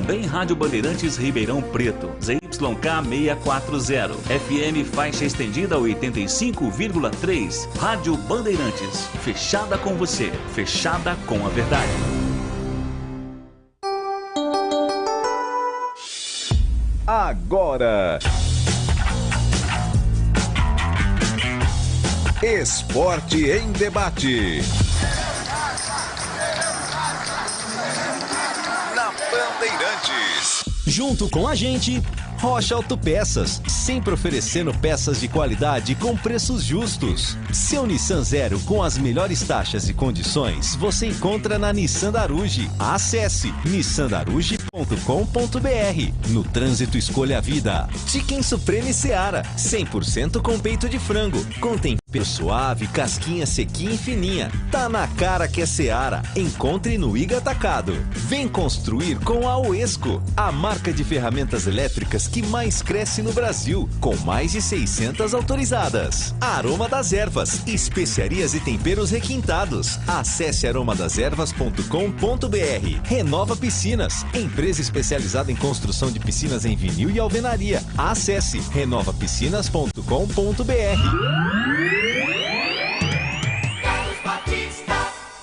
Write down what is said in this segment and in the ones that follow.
Também Rádio Bandeirantes Ribeirão Preto, ZYK 640, FM faixa estendida 85,3. Rádio Bandeirantes, fechada com você, fechada com a verdade. Agora, Esporte em Debate. Na Bandeirantes. Junto com a gente, Rocha Autopeças, sempre oferecendo peças de qualidade com preços justos. Seu Nissan Zero com as melhores taxas e condições você encontra na Nissan Daruge. Acesse nissandaruge.com.br. No trânsito, escolha a vida. Chicken Supreme Seara, 100% com peito de frango, com tempero suave, casquinha sequinha e fininha. Tá na cara que é Seara. Encontre no Iga Atacado. Vem construir com a Oesco, a marca de ferramentas elétricas que mais cresce no Brasil, com mais de 600 autorizadas. Aroma das Ervas, especiarias e temperos requintados. Acesse aromadeservas.com.br. Renova Piscinas, empresa especializada em construção de piscinas em vinil e alvenaria. Acesse renovapiscinas.com.br.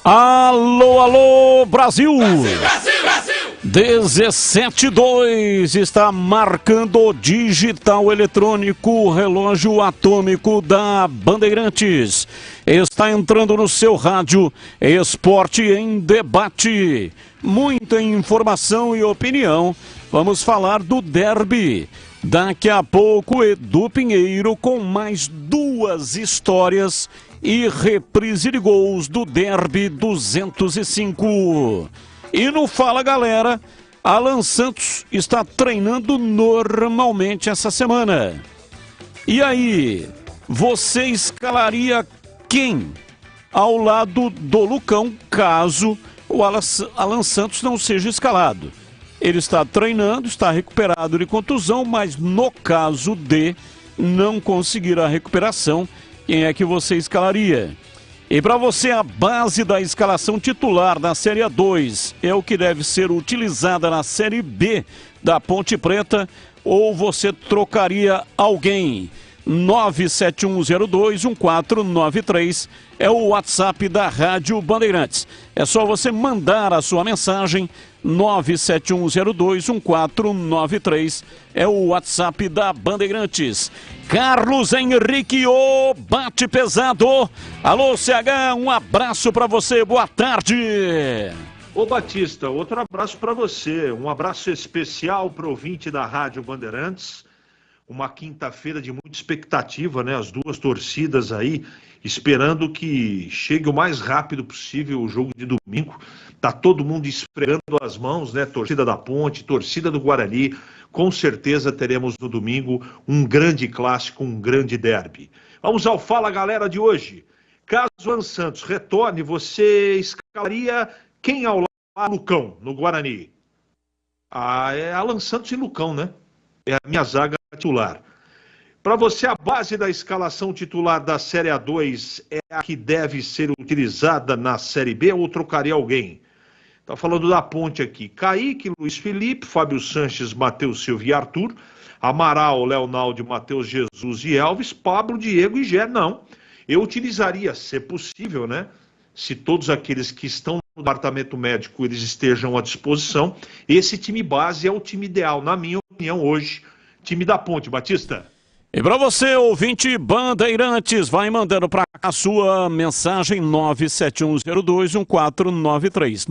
Alô, alô, Brasil! Brasil, Brasil, Brasil! 17:02 está marcando o digital eletrônico relógio atômico da Bandeirantes. Está entrando no seu rádio Esporte em Debate. Muita informação e opinião. Vamos falar do derby. Daqui a pouco, Edu Pinheiro com mais duas histórias e reprise de gols do derby 205. E no Fala Galera, Alan Santos está treinando normalmente essa semana. E aí, você escalaria quem ao lado do Lucão, caso o Alan Santos não seja escalado? Ele está treinando, está recuperado de contusão, mas no caso de não conseguir a recuperação, quem é que você escalaria? E para você, a base da escalação titular da Série A2 é o que deve ser utilizada na Série B da Ponte Preta, ou você trocaria alguém? 971021493 é o WhatsApp da Rádio Bandeirantes. É só você mandar a sua mensagem. 971021493 é o WhatsApp da Bandeirantes. Carlos Henrique, o bate pesado. Alô, CH, um abraço para você, boa tarde. Ô Batista, outro abraço para você, um abraço especial para o ouvinte da Rádio Bandeirantes. Uma quinta-feira de muita expectativa, né? As duas torcidas aí, esperando que chegue o mais rápido possível o jogo de domingo. Tá todo mundo esfregando as mãos, né? Torcida da Ponte, torcida do Guarani. Com certeza teremos no domingo um grande clássico, um grande derby. Vamos ao Fala Galera de hoje. Caso Alan Santos retorne, você escalaria quem ao lado do Lucão, no Guarani? É Alan Santos e Lucão, né? É a minha zaga titular. Para você, a base da escalação titular da Série A2 é a que deve ser utilizada na Série B ou trocaria alguém? Tá falando da Ponte aqui. Kaique, Luiz Felipe, Fábio Sanches, Matheus Silva e Arthur, Amaral, Leonaldo, Matheus Jesus e Elvis, Pablo, Diego e Gé. Não. Eu utilizaria, se possível, né? Se todos aqueles que estão no departamento médico eles estejam à disposição, esse time base é o time ideal, na minha opinião, hoje, time da Ponte. Batista. E para você, ouvinte Bandeirantes, vai mandando para a sua mensagem 971021493.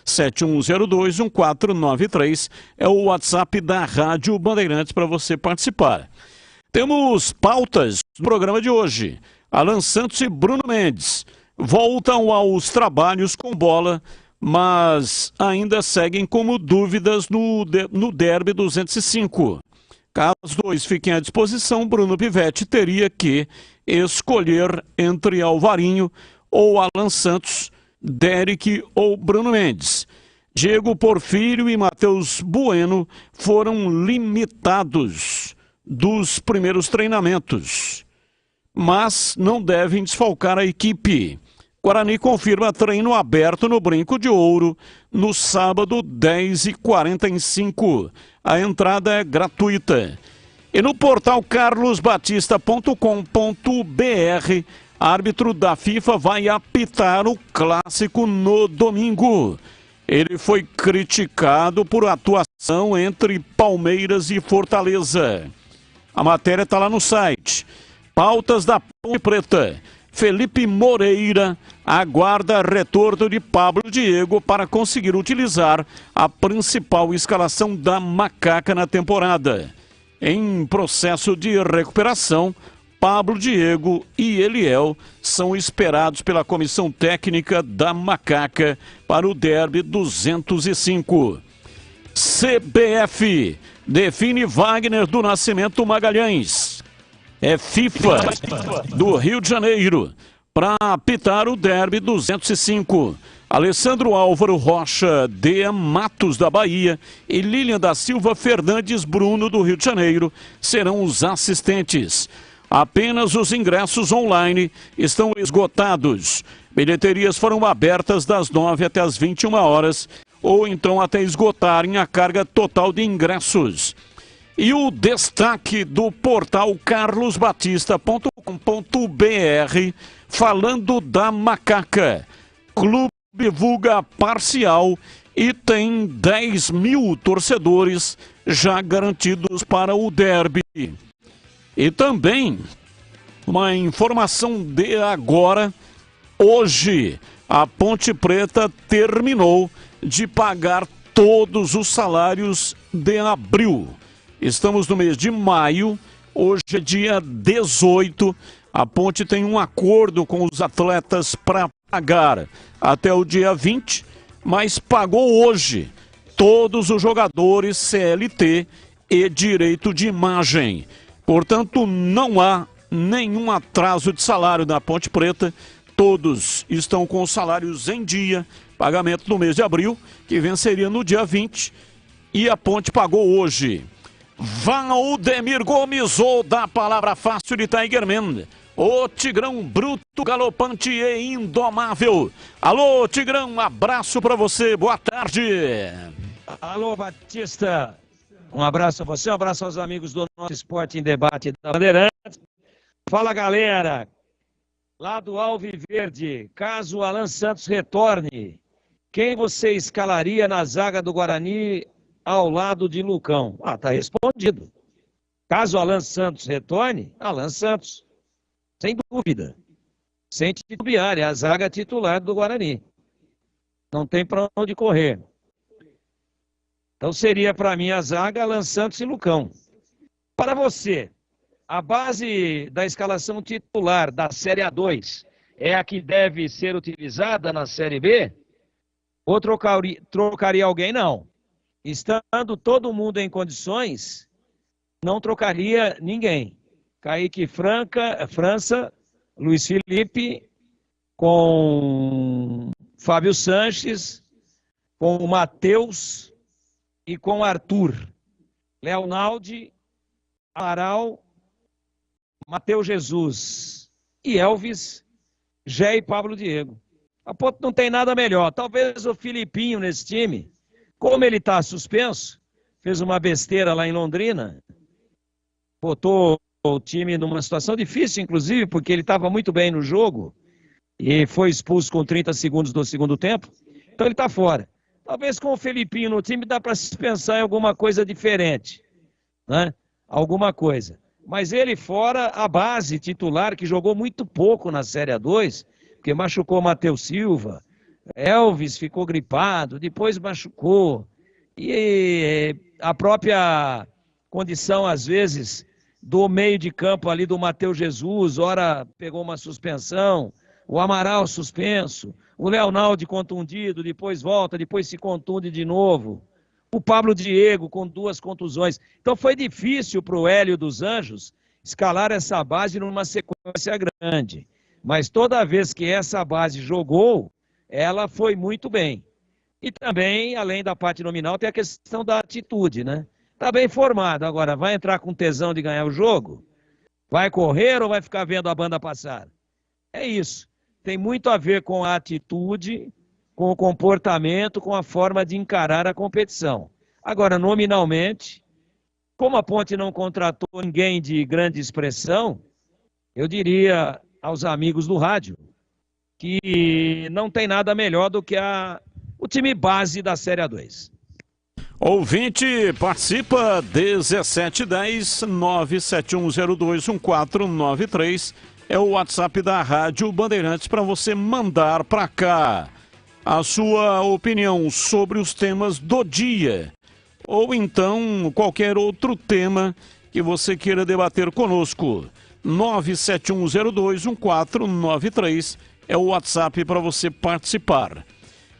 971021493 é o WhatsApp da Rádio Bandeirantes para você participar. Temos pautas no programa de hoje. Alan Santos e Bruno Mendes voltam aos trabalhos com bola, mas ainda seguem como dúvidas no derby 205. Caso os dois fiquem à disposição, Bruno Pivetti teria que escolher entre Alvarinho ou Alan Santos, Derek ou Bruno Mendes. Diego Porfírio e Matheus Bueno foram limitados dos primeiros treinamentos, mas não devem desfalcar a equipe. Guarani confirma treino aberto no Brinco de Ouro no sábado, 10h45. A entrada é gratuita. E no portal carlosbatista.com.br, árbitro da FIFA vai apitar o clássico no domingo. Ele foi criticado por atuação entre Palmeiras e Fortaleza. A matéria está lá no site. Pautas da Ponte Preta. Felipe Moreira aguarda retorno de Pablo Diego para conseguir utilizar a principal escalação da Macaca na temporada. Em processo de recuperação, Pablo Diego e Eliel são esperados pela comissão técnica da Macaca para o derby 205. CBF define Wagner do Nascimento Magalhães. É FIFA do Rio de Janeiro para apitar o derby 205. Alessandro Álvaro Rocha de Matos da Bahia e Lilian da Silva Fernandes Bruno do Rio de Janeiro serão os assistentes. Apenas os ingressos online estão esgotados. Bilheterias foram abertas das 9 até as 21 horas ou então até esgotarem a carga total de ingressos. E o destaque do portal carlosbatista.com.br falando da Macaca. Clube divulga parcial e tem 10 mil torcedores já garantidos para o derby. E também uma informação de agora, hoje a Ponte Preta terminou de pagar todos os salários de abril. Estamos no mês de maio, hoje é dia 18, a Ponte tem um acordo com os atletas para pagar até o dia 20, mas pagou hoje todos os jogadores CLT e direito de imagem. Portanto, não há nenhum atraso de salário na Ponte Preta, todos estão com os salários em dia, pagamento do mês de abril, que venceria no dia 20, e a Ponte pagou hoje. Valdemir Gomes, ou da palavra fácil de Tigerman, o Tigrão bruto, galopante e indomável. Alô, Tigrão, um abraço para você, boa tarde. Alô, Batista, um abraço a você, um abraço aos amigos do nosso Esporte em Debate da Bandeirantes. Fala, galera, lá do Alviverde, caso o Alan Santos retorne, quem você escalaria na zaga do Guarani ao lado de Lucão? Ah, tá respondido. Caso Alan Santos retorne, Alan Santos. Sem dúvida. Sem titubear, é a zaga titular do Guarani. Não tem para onde correr. Então seria para mim a zaga Alan Santos e Lucão. Para você, a base da escalação titular da Série A2 é a que deve ser utilizada na Série B? Ou trocaria alguém? Não. Estando todo mundo em condições, não trocaria ninguém. Kaique França, Luiz Felipe, com Fábio Sanches, com o Matheus e com Arthur. Leonaldi, Amaral, Matheus Jesus e Elvis, Gé e Pablo Diego. A Ponte não tem nada melhor. Talvez o Filipinho nesse time, como ele está suspenso, fez uma besteira lá em Londrina, botou o time numa situação difícil, inclusive, porque ele estava muito bem no jogo e foi expulso com 30 segundos do segundo tempo, então ele está fora. Talvez com o Felipinho no time dá para se pensar em alguma coisa diferente, né? Alguma coisa. Mas ele fora, a base titular, que jogou muito pouco na Série A2, porque machucou o Matheus Silva, Elvis ficou gripado, depois machucou. E a própria condição, às vezes, do meio de campo ali do Matheus Jesus, ora pegou uma suspensão, o Amaral suspenso, o Leonaldi contundido, depois volta, depois se contunde de novo. O Pablo Diego com 2 contusões. Então foi difícil para o Hélio dos Anjos escalar essa base numa sequência grande. Mas toda vez que essa base jogou, ela foi muito bem. E também, além da parte nominal, tem a questão da atitude, né? Está bem formado. Agora, vai entrar com tesão de ganhar o jogo? Vai correr ou vai ficar vendo a banda passar? É isso. Tem muito a ver com a atitude com o comportamento, com a forma de encarar a competição. Agora, nominalmente, como a Ponte não contratou ninguém de grande expressão, eu diria aos amigos do rádio que não tem nada melhor do que o time base da Série A2. Ouvinte, participa 1710-971021493. É o WhatsApp da Rádio Bandeirantes para você mandar para cá a sua opinião sobre os temas do dia. Ou então qualquer outro tema que você queira debater conosco. 971021493 é o WhatsApp para você participar.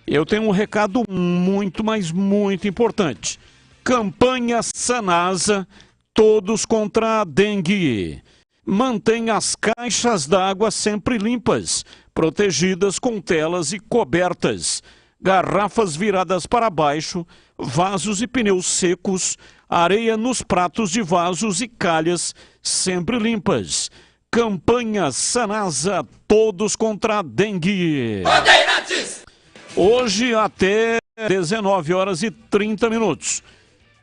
Eu tenho um recado muito, mas muito importante. Campanha Sanasa, todos contra a dengue. Mantenha as caixas d'água sempre limpas, protegidas com telas e cobertas. Garrafas viradas para baixo, vasos e pneus secos, areia nos pratos de vasos e calhas sempre limpas. Campanha Sanasa, todos contra a dengue. Bandeirantes! Hoje até 19h30.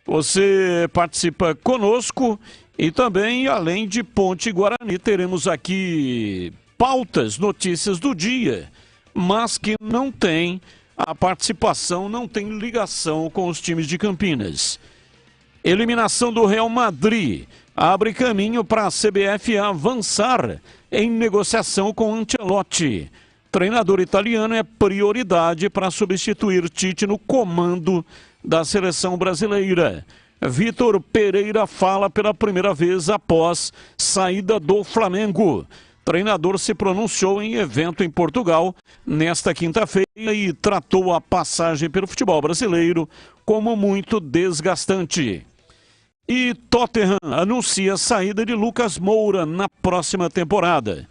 Você participa conosco e também, além de Ponte Guarani, teremos aqui pautas, notícias do dia, mas que não tem a participação, não tem ligação com os times de Campinas. Eliminação do Real Madrid abre caminho para a CBF avançar em negociação com Ancelotti. Treinador italiano é prioridade para substituir Tite no comando da seleção brasileira. Vitor Pereira fala pela primeira vez após saída do Flamengo. Treinador se pronunciou em evento em Portugal nesta quinta-feira e tratou a passagem pelo futebol brasileiro como muito desgastante. E Tottenham anuncia a saída de Lucas Moura na próxima temporada.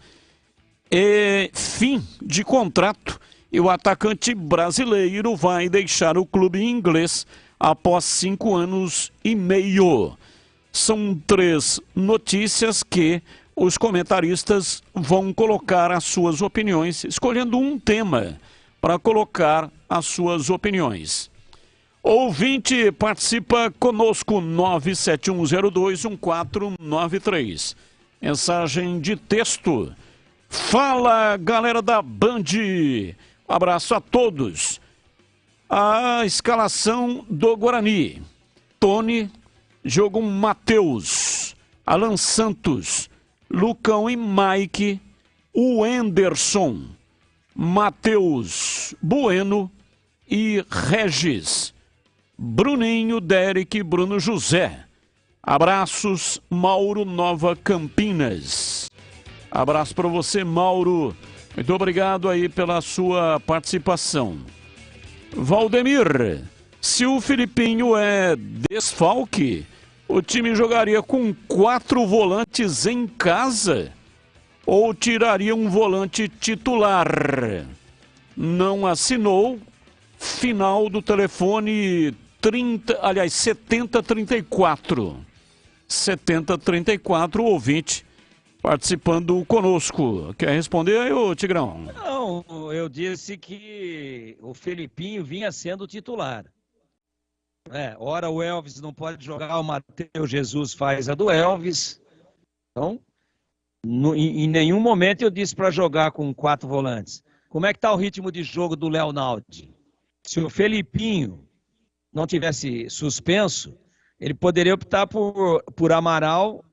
É fim de contrato e o atacante brasileiro vai deixar o clube inglês após 5 anos e meio. São 3 notícias que os comentaristas vão colocar as suas opiniões, escolhendo um tema para colocar as suas opiniões. Ouvinte, participa conosco, 971021493. Mensagem de texto. Fala, galera da Band. Abraço a todos. A escalação do Guarani. Tony, jogo Matheus, Alan Santos, Lucão e Mike, o Anderson, Matheus Bueno e Regis, Bruninho, Derek e Bruno José. Abraços, Mauro Nova Campinas. Abraço para você, Mauro. Muito obrigado aí pela sua participação. Valdemir, se o Filipinho é desfalque, o time jogaria com 4 volantes em casa ou tiraria um volante titular? Não assinou. Final do telefone 7034. 7034, ouvinte participando conosco. Quer responder aí, ô Tigrão? Não, eu disse que o Felipinho vinha sendo titular. Ora o Elvis não pode jogar, o Matheus Jesus faz a do Elvis. Então, em nenhum momento eu disse para jogar com 4 volantes. Como é que está o ritmo de jogo do Léo Naldi? Se o Felipinho não tivesse suspenso, ele poderia optar por Amaral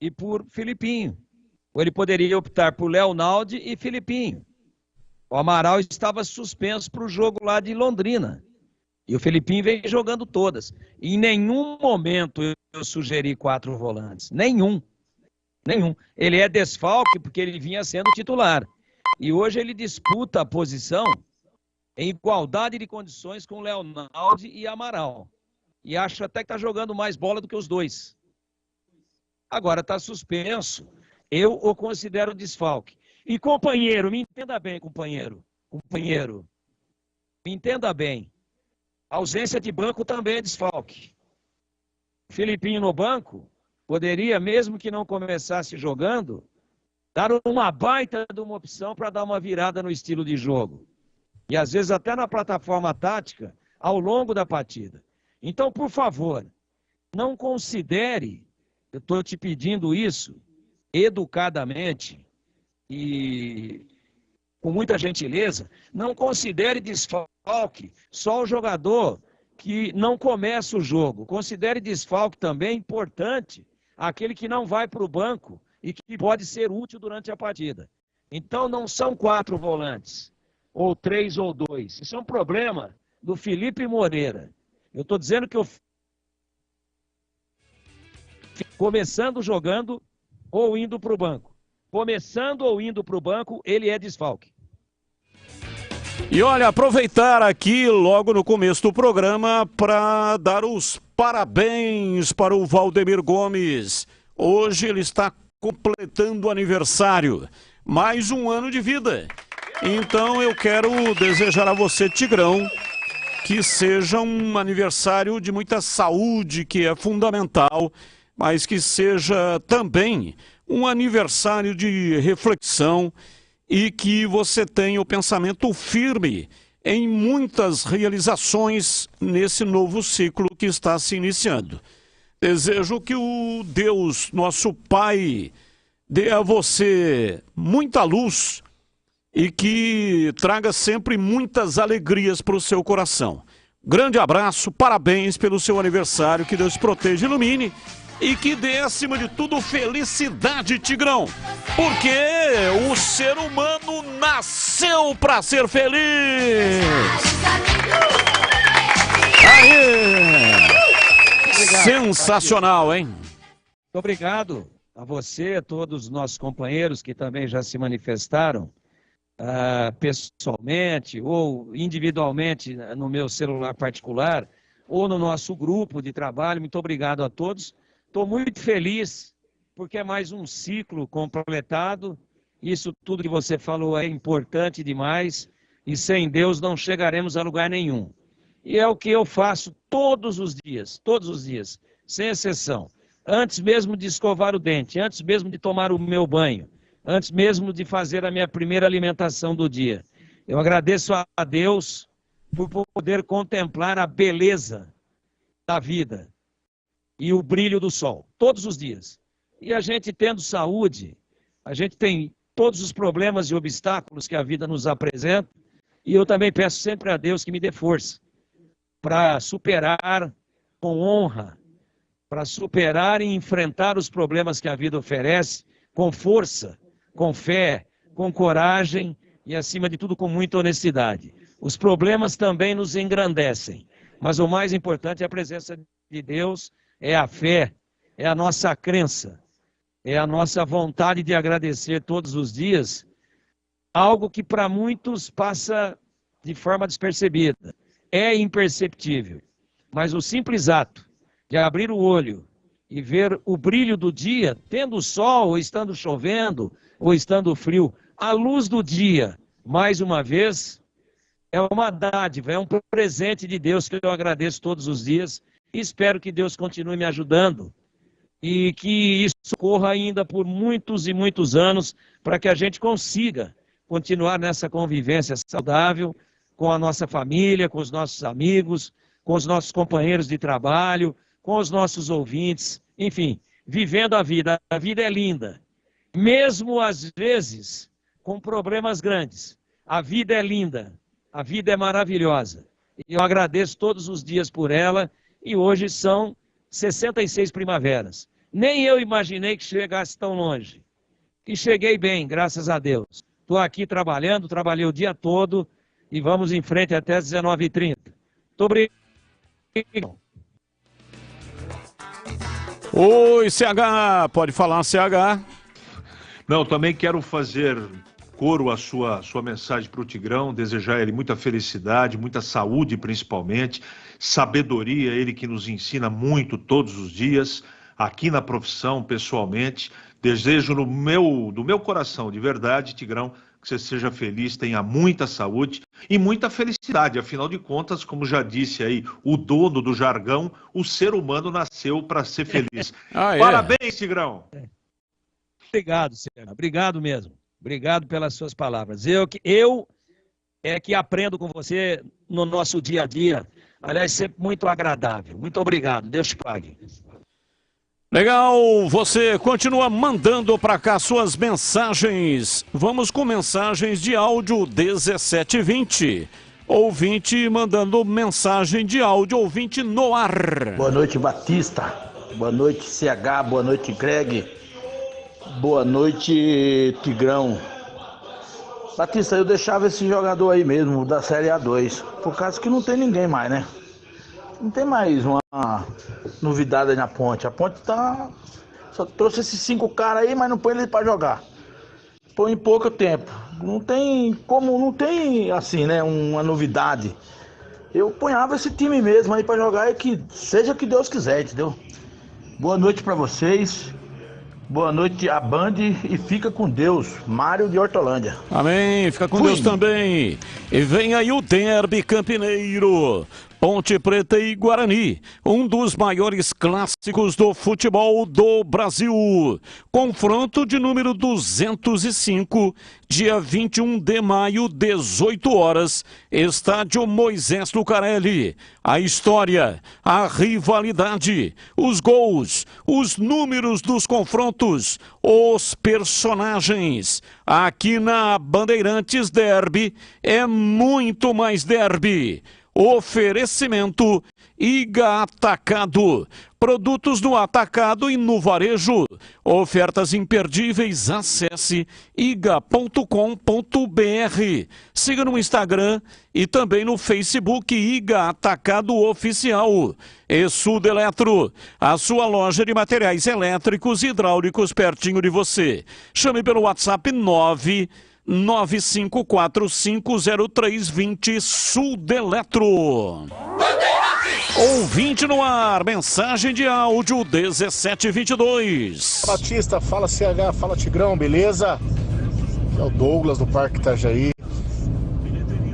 e por Filipinho. Ou ele poderia optar por Léo Naldi e Filipinho. O Amaral estava suspenso para o jogo lá de Londrina. E o Filipinho vem jogando todas. E em nenhum momento eu sugeri 4 volantes. Nenhum. Ele é desfalque porque ele vinha sendo titular. E hoje ele disputa a posição em igualdade de condições com Léo Naldi e Amaral. E acho até que está jogando mais bola do que os dois. Agora está suspenso. Eu o considero desfalque. E companheiro, me entenda bem, companheiro. Me entenda bem. A ausência de banco também é desfalque. Filipinho no banco poderia, mesmo que não começasse jogando, dar uma baita de uma opção para dar uma virada no estilo de jogo. e às vezes até na plataforma tática, ao longo da partida. Então, por favor, não considere, eu estou te pedindo isso, educadamente e com muita gentileza, não considere desfalque só o jogador que não começa o jogo. Considere desfalque também importante aquele que não vai para o banco e que pode ser útil durante a partida. Então não são 4 volantes, ou 3 ou 2. Isso é um problema do Felipe Moreira. Eu estou dizendo que eu começando jogando ou indo para o banco. Começando ou indo para o banco, ele é desfalque. E olha, aproveitar aqui logo no começo do programa para dar os parabéns para o Valdemir Gomes. Hoje ele está completando aniversário, mais um ano de vida. Então eu quero desejar a você, Tigrão, que seja um aniversário de muita saúde, que é fundamental, mas que seja também um aniversário de reflexão e que você tenha o pensamento firme em muitas realizações nesse novo ciclo que está se iniciando. Desejo que o Deus, nosso Pai, dê a você muita luz e que traga sempre muitas alegrias para o seu coração. Grande abraço, parabéns pelo seu aniversário, que Deus te proteja e ilumine e que dê, acima de tudo, felicidade, Tigrão, porque o ser humano nasceu para ser feliz. Aê! Sensacional, hein? Muito obrigado a você, a todos os nossos companheiros que também já se manifestaram pessoalmente ou individualmente no meu celular particular ou no nosso grupo de trabalho. Muito obrigado a todos. Estou muito feliz porque é mais um ciclo completado. Isso tudo que você falou é importante demais e sem Deus não chegaremos a lugar nenhum. E é o que eu faço todos os dias, sem exceção. Antes mesmo de escovar o dente, antes mesmo de tomar o meu banho, antes mesmo de fazer a minha primeira alimentação do dia. Eu agradeço a Deus por poder contemplar a beleza da vida e o brilho do sol, todos os dias. E a gente tendo saúde, a gente tem todos os problemas e obstáculos que a vida nos apresenta, e eu também peço sempre a Deus que me dê força para superar com honra, para superar e enfrentar os problemas que a vida oferece com força, com fé, com coragem e, acima de tudo, com muita honestidade. Os problemas também nos engrandecem, mas o mais importante é a presença de Deus, é a fé, é a nossa crença, é a nossa vontade de agradecer todos os dias, algo que para muitos passa de forma despercebida, é imperceptível, mas o simples ato de abrir o olho e ver o brilho do dia, tendo sol, ou estando chovendo, ou estando frio, a luz do dia, mais uma vez, é uma dádiva, é um presente de Deus que eu agradeço todos os dias e espero que Deus continue me ajudando e que isso ocorra ainda por muitos e muitos anos para que a gente consiga continuar nessa convivência saudável com a nossa família, com os nossos amigos, com os nossos companheiros de trabalho, com os nossos ouvintes, enfim, vivendo a vida. A vida é linda, mesmo às vezes com problemas grandes. A vida é linda, a vida é maravilhosa. E eu agradeço todos os dias por ela, e hoje são 66 primaveras. Nem eu imaginei que chegasse tão longe. E cheguei bem, graças a Deus. Estou aqui trabalhando, trabalhei o dia todo, e vamos em frente até as 19h30. Muito obrigado. Oi, CH, pode falar, CH. Não, também quero fazer coro à sua mensagem para o Tigrão, desejar a ele muita felicidade, muita saúde principalmente, sabedoria, ele que nos ensina muito todos os dias, aqui na profissão, pessoalmente. Desejo do meu coração, de verdade, Tigrão, que você seja feliz, tenha muita saúde e muita felicidade. Afinal de contas, como já disse aí o dono do jargão, o ser humano nasceu para ser feliz. Parabéns, Tigrão! Obrigado, Sérgio. Obrigado mesmo. Obrigado pelas suas palavras. Eu que aprendo com você no nosso dia a dia. Aliás, sempre muito agradável. Muito obrigado. Deus te pague. Legal, você continua mandando para cá suas mensagens. Vamos com mensagens de áudio 1720. Ouvinte mandando mensagem de áudio, ouvinte no ar. Boa noite, Batista. Boa noite, CH. Boa noite, Greg. Boa noite, Tigrão. Batista, eu deixava esse jogador aí mesmo, da Série A2, por causa que não tem ninguém mais, né? Não tem mais uma novidade aí na Ponte. A Ponte só trouxe esses 5 caras aí, mas não põe ele pra jogar. Põe em pouco tempo. Não tem assim, né, uma novidade. Eu ponhava esse time mesmo aí pra jogar e que seja o que Deus quiser, entendeu? Boa noite pra vocês. Boa noite a Band e fica com Deus, Mário de Hortolândia. Amém, fica com Deus também. E vem aí o derby campineiro, Ponte Preta e Guarani, um dos maiores clássicos do futebol do Brasil. Confronto de número 205, dia 21 de maio, 18 horas, estádio Moisés Lucarelli. A história, a rivalidade, os gols, os números dos confrontos, os personagens. Aqui na Bandeirantes Derby é muito mais derby. Oferecimento Iga Atacado. Produtos no atacado e no varejo. Ofertas imperdíveis. Acesse iga.com.br. Siga no Instagram e também no Facebook Iga Atacado Oficial. E Sudeletro, a sua loja de materiais elétricos e hidráulicos pertinho de você. Chame pelo WhatsApp 995450320 Sudeletro. Ouvinte no ar, mensagem de áudio 1722. Batista, fala CH, fala Tigrão, beleza? É o Douglas do Parque Itajaí.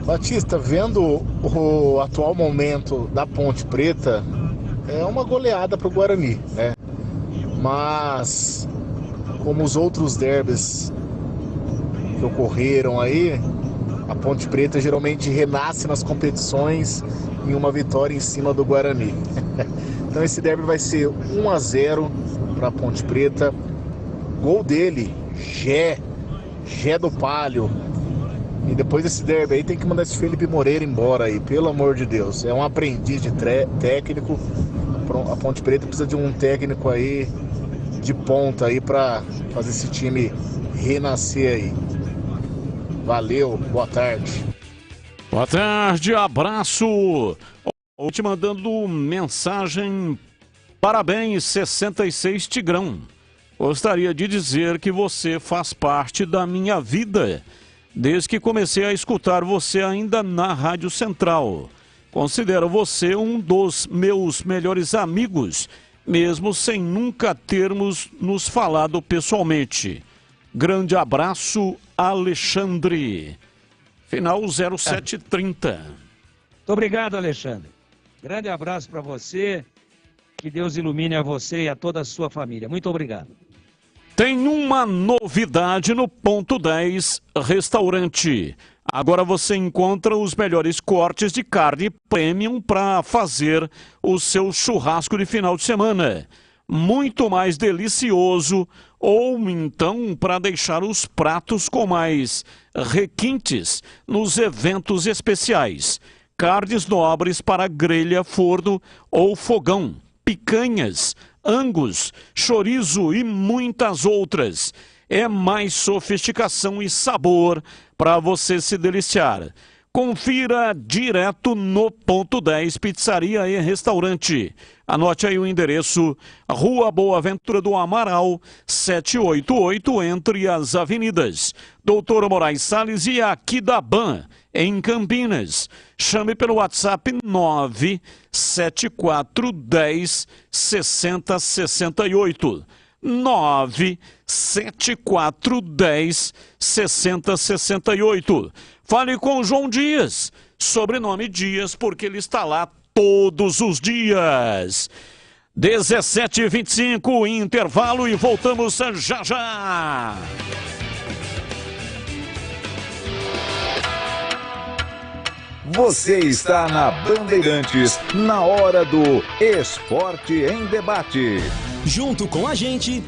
Batista, vendo o atual momento da Ponte Preta, é uma goleada pro Guarani, né? Mas, como os outros derbys que ocorreram aí, a Ponte Preta geralmente renasce nas competições em uma vitória em cima do Guarani. Então esse derby vai ser 1-0 para a Ponte Preta. Gol dele, Gé do Palio. E depois desse derby aí tem que mandar esse Felipe Moreira embora aí, pelo amor de Deus. É um aprendiz de técnico. A Ponte Preta precisa de um técnico aí de ponta aí para fazer esse time renascer aí. Valeu, boa tarde. Boa tarde, abraço. Te mandando mensagem, parabéns 66 Tigrão. Gostaria de dizer que você faz parte da minha vida, desde que comecei a escutar você ainda na Rádio Central. Considero você um dos meus melhores amigos, mesmo sem nunca termos nos falado pessoalmente. Grande abraço, Alexandre. Final 0730. Muito obrigado, Alexandre. Grande abraço para você. Que Deus ilumine a você e a toda a sua família. Muito obrigado. Tem uma novidade no Ponto 10 Restaurante. Agora você encontra os melhores cortes de carne premium para fazer o seu churrasco de final de semana. Muito mais delicioso, ou então para deixar os pratos com mais requintes nos eventos especiais. Carnes nobres para grelha, forno ou fogão, picanhas, angus, chorizo e muitas outras. É mais sofisticação e sabor para você se deliciar. Confira direto no Ponto 10 Pizzaria e Restaurante. Anote aí o endereço: Rua Boa Ventura do Amaral, 788, entre as avenidas Doutor Moraes Salles e Aquidaban, em Campinas. Chame pelo WhatsApp 97410 6068. 97410 6068. Fale com o João Dias, sobrenome Dias, porque ele está lá todos os dias. 17h25, intervalo e voltamos já já. Você está na Bandeirantes, na hora do Esporte em Debate. Junto com a gente,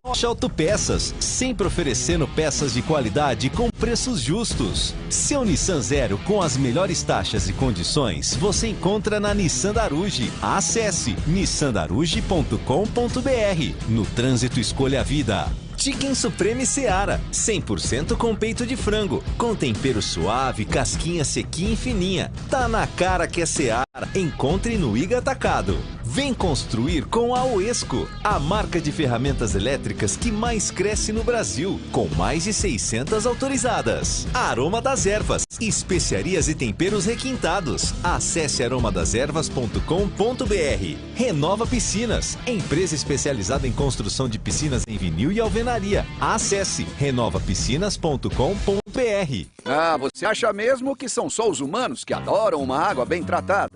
Rocha Autopeças, sempre oferecendo peças de qualidade com preços justos. Seu Nissan Zero com as melhores taxas e condições você encontra na Nissan Daruge. Acesse nissandaruge.com.br. No trânsito, escolha a vida. Chicken Supreme Seara, 100% com peito de frango, com tempero suave, casquinha sequinha e fininha. Tá na cara que é Seara. Encontre no Iga Atacado. Vem construir com a Oesco, a marca de ferramentas elétricas que mais cresce no Brasil, com mais de 600 autorizadas. Aroma das Ervas, especiarias e temperos requintados. Acesse aromadeservas.com.br. Renova Piscinas, empresa especializada em construção de piscinas em vinil e alvenaria. Acesse renovapiscinas.com.br. Ah, você acha mesmo que são só os humanos que adoram uma água bem tratada?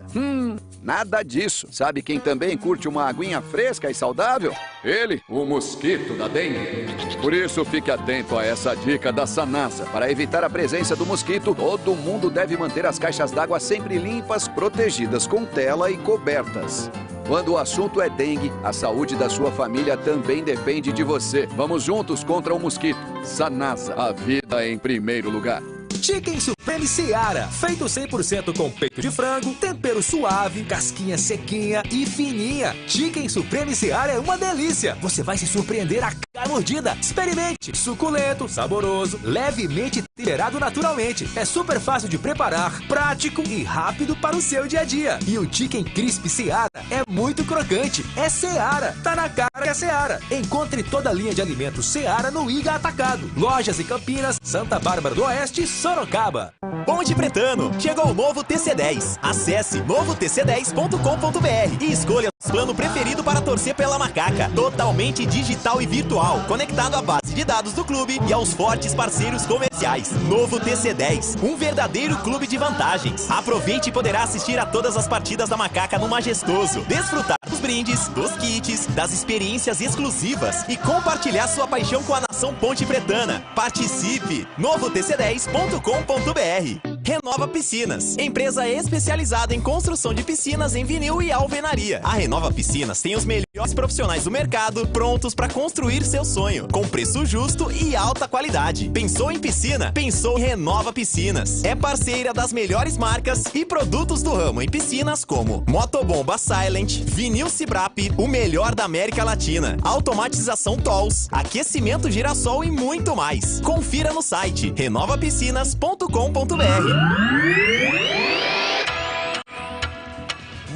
Nada disso. Sabe quem também curte uma aguinha fresca e saudável? Ele, o mosquito da dengue. Por isso, fique atento a essa dica da Sanasa. Para evitar a presença do mosquito, todo mundo deve manter as caixas d'água sempre limpas, protegidas com tela e cobertas. Quando o assunto é dengue, a saúde da sua família também depende de você. Vamos juntos contra o mosquito. Sanasa, a vida em primeiro lugar. Chicken Supreme Seara, feito 100% com peito de frango, tempero suave, casquinha sequinha e fininha. Chicken Supreme Seara é uma delícia. Você vai se surpreender a cada mordida. Experimente. Suculento, saboroso, levemente temperado naturalmente. É super fácil de preparar, prático e rápido para o seu dia a dia. E o Chicken Crisp Seara é muito crocante. É Seara. Tá na cara que é Seara. Encontre toda a linha de alimentos Seara no Iga Atacado. Lojas em Campinas, Santa Bárbara do Oeste e Sorocaba. Ponte Pretano, chegou o novo TC10. Acesse novotc10.com.br e escolha o plano preferido para torcer pela macaca. Totalmente digital e virtual, conectado à base de dados do clube e aos fortes parceiros comerciais. Novo TC10, um verdadeiro clube de vantagens. Aproveite e poderá assistir a todas as partidas da macaca no Majestoso, desfrutar dos brindes, dos kits, das experiências exclusivas e compartilhar sua paixão com a nação Ponte Pretana. Participe! novotc10.com.br. Renova Piscinas, empresa especializada em construção de piscinas em vinil e alvenaria. A Renova Piscinas tem os melhores profissionais do mercado prontos para construir seu sonho, com preço justo e alta qualidade. Pensou em piscina? Pensou em Renova Piscinas. É parceira das melhores marcas e produtos do ramo em piscinas como Motobomba Silent, Vinil Cibrap, o melhor da América Latina, automatização Tolls, aquecimento Girassol e muito mais. Confira no site renovapiscinas.com.br.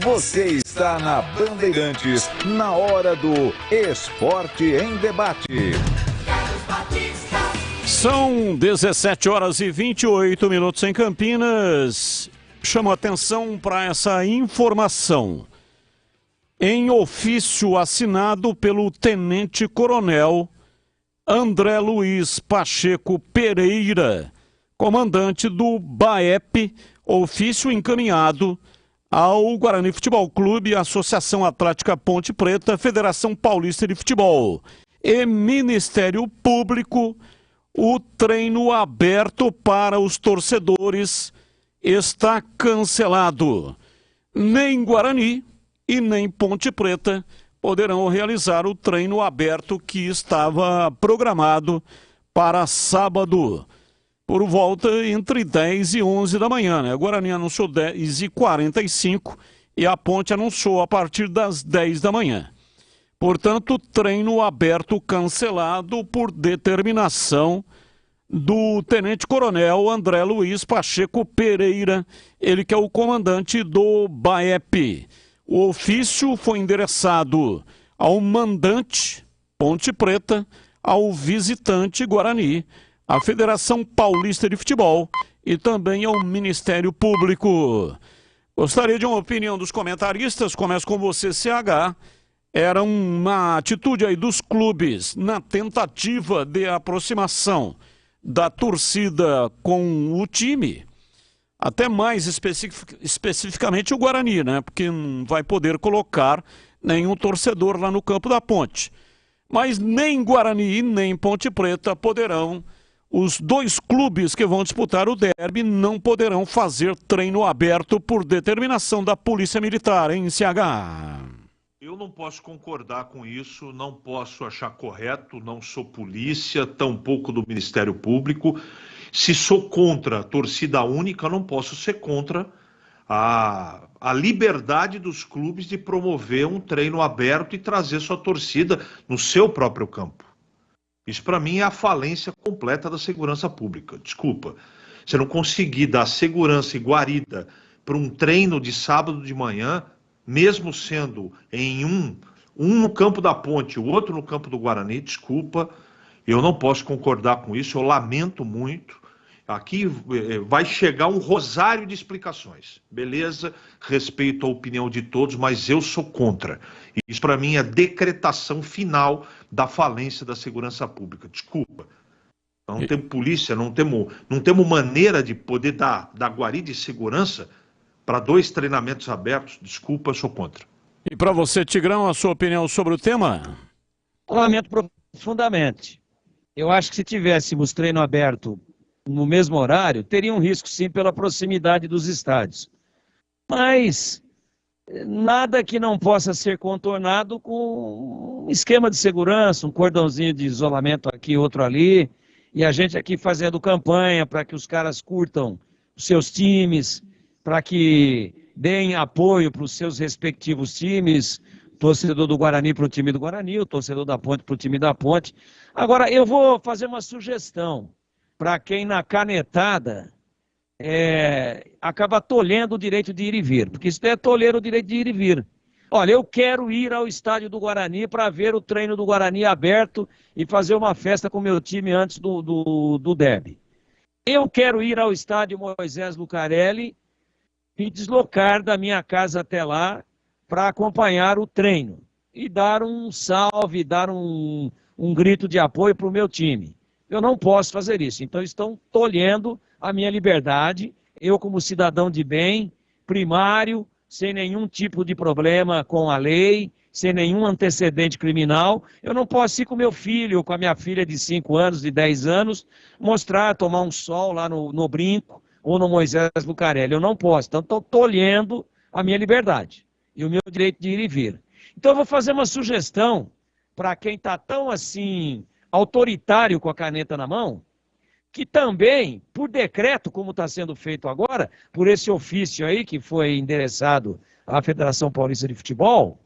Você está na Bandeirantes, na hora do Esporte em Debate. São 17 horas e 28 minutos em Campinas. Chamo a atenção para essa informação. Em ofício assinado pelo Tenente-Coronel André Luiz Pacheco Pereira, comandante do BAEP, ofício encaminhado ao Guarani Futebol Clube, Associação Atlética Ponte Preta, Federação Paulista de Futebol e Ministério Público, o treino aberto para os torcedores está cancelado. Nem Guarani e nem Ponte Preta poderão realizar o treino aberto que estava programado para sábado, por volta entre 10 e 11 da manhã, né? A Guarani anunciou 10h45 e a Ponte anunciou a partir das 10 da manhã. Portanto, treino aberto cancelado por determinação do Tenente-Coronel André Luiz Pacheco Pereira, ele que é o comandante do BAEP. O ofício foi endereçado ao mandante Ponte Preta, ao visitante Guarani, à Federação Paulista de Futebol e também ao Ministério Público. Gostaria de uma opinião dos comentaristas. Começo com você, CH. Era uma atitude aí dos clubes na tentativa de aproximação da torcida com o time, até mais especificamente o Guarani, né? Porque não vai poder colocar nenhum torcedor lá no campo da Ponte. Mas nem Guarani nem Ponte Preta poderão os dois clubes que vão disputar o derby não poderão fazer treino aberto por determinação da Polícia Militar, hein, CH? Eu não posso concordar com isso, não posso achar correto, não sou polícia, tampouco do Ministério Público. Se sou contra a torcida única, não posso ser contra a liberdade dos clubes de promover um treino aberto e trazer sua torcida no seu próprio campo. Isso, para mim, é a falência completa da segurança pública. Desculpa, você não conseguir dar segurança e guarida para um treino de sábado de manhã, mesmo sendo em um no campo da Ponte, o outro no campo do Guarani, desculpa, eu não posso concordar com isso, eu lamento muito. Aqui vai chegar um rosário de explicações. Beleza, respeito a opinião de todos, mas eu sou contra. Isso, para mim, é decretação final da falência da segurança pública. Desculpa. Não temos polícia, não temos maneira de poder dar guarida e segurança para 2 treinamentos abertos. Desculpa, eu sou contra. E para você, Tigrão, a sua opinião sobre o tema? Lamento profundamente. Eu acho que se tivéssemos treino aberto no mesmo horário, teria um risco sim pela proximidade dos estádios. Mas nada que não possa ser contornado com um esquema de segurança, um cordãozinho de isolamento aqui, outro ali, e a gente aqui fazendo campanha para que os caras curtam os seus times, para que deem apoio para os seus respectivos times, o torcedor do Guarani para o time do Guarani, o torcedor da Ponte para o time da Ponte. Agora, eu vou fazer uma sugestão para quem na canetada acaba tolhendo o direito de ir e vir, porque isso é tolher o direito de ir e vir. Olha, eu quero ir ao estádio do Guarani para ver o treino do Guarani aberto e fazer uma festa com o meu time antes do derby. Eu quero ir ao estádio Moisés Lucarelli e deslocar da minha casa até lá para acompanhar o treino e dar um salve, dar um grito de apoio para o meu time. Eu não posso fazer isso, então estão tolhendo a minha liberdade, eu como cidadão de bem, primário, sem nenhum tipo de problema com a lei, sem nenhum antecedente criminal, eu não posso ir com meu filho ou com a minha filha de 5 anos, de 10 anos, tomar um sol lá no Brinco ou no Moisés Lucarelli, eu não posso, então estou tolhendo a minha liberdade e o meu direito de ir e vir. Então eu vou fazer uma sugestão para quem está tão assim autoritário com a caneta na mão, que também, por decreto, como está sendo feito agora, por esse ofício aí que foi endereçado à Federação Paulista de Futebol,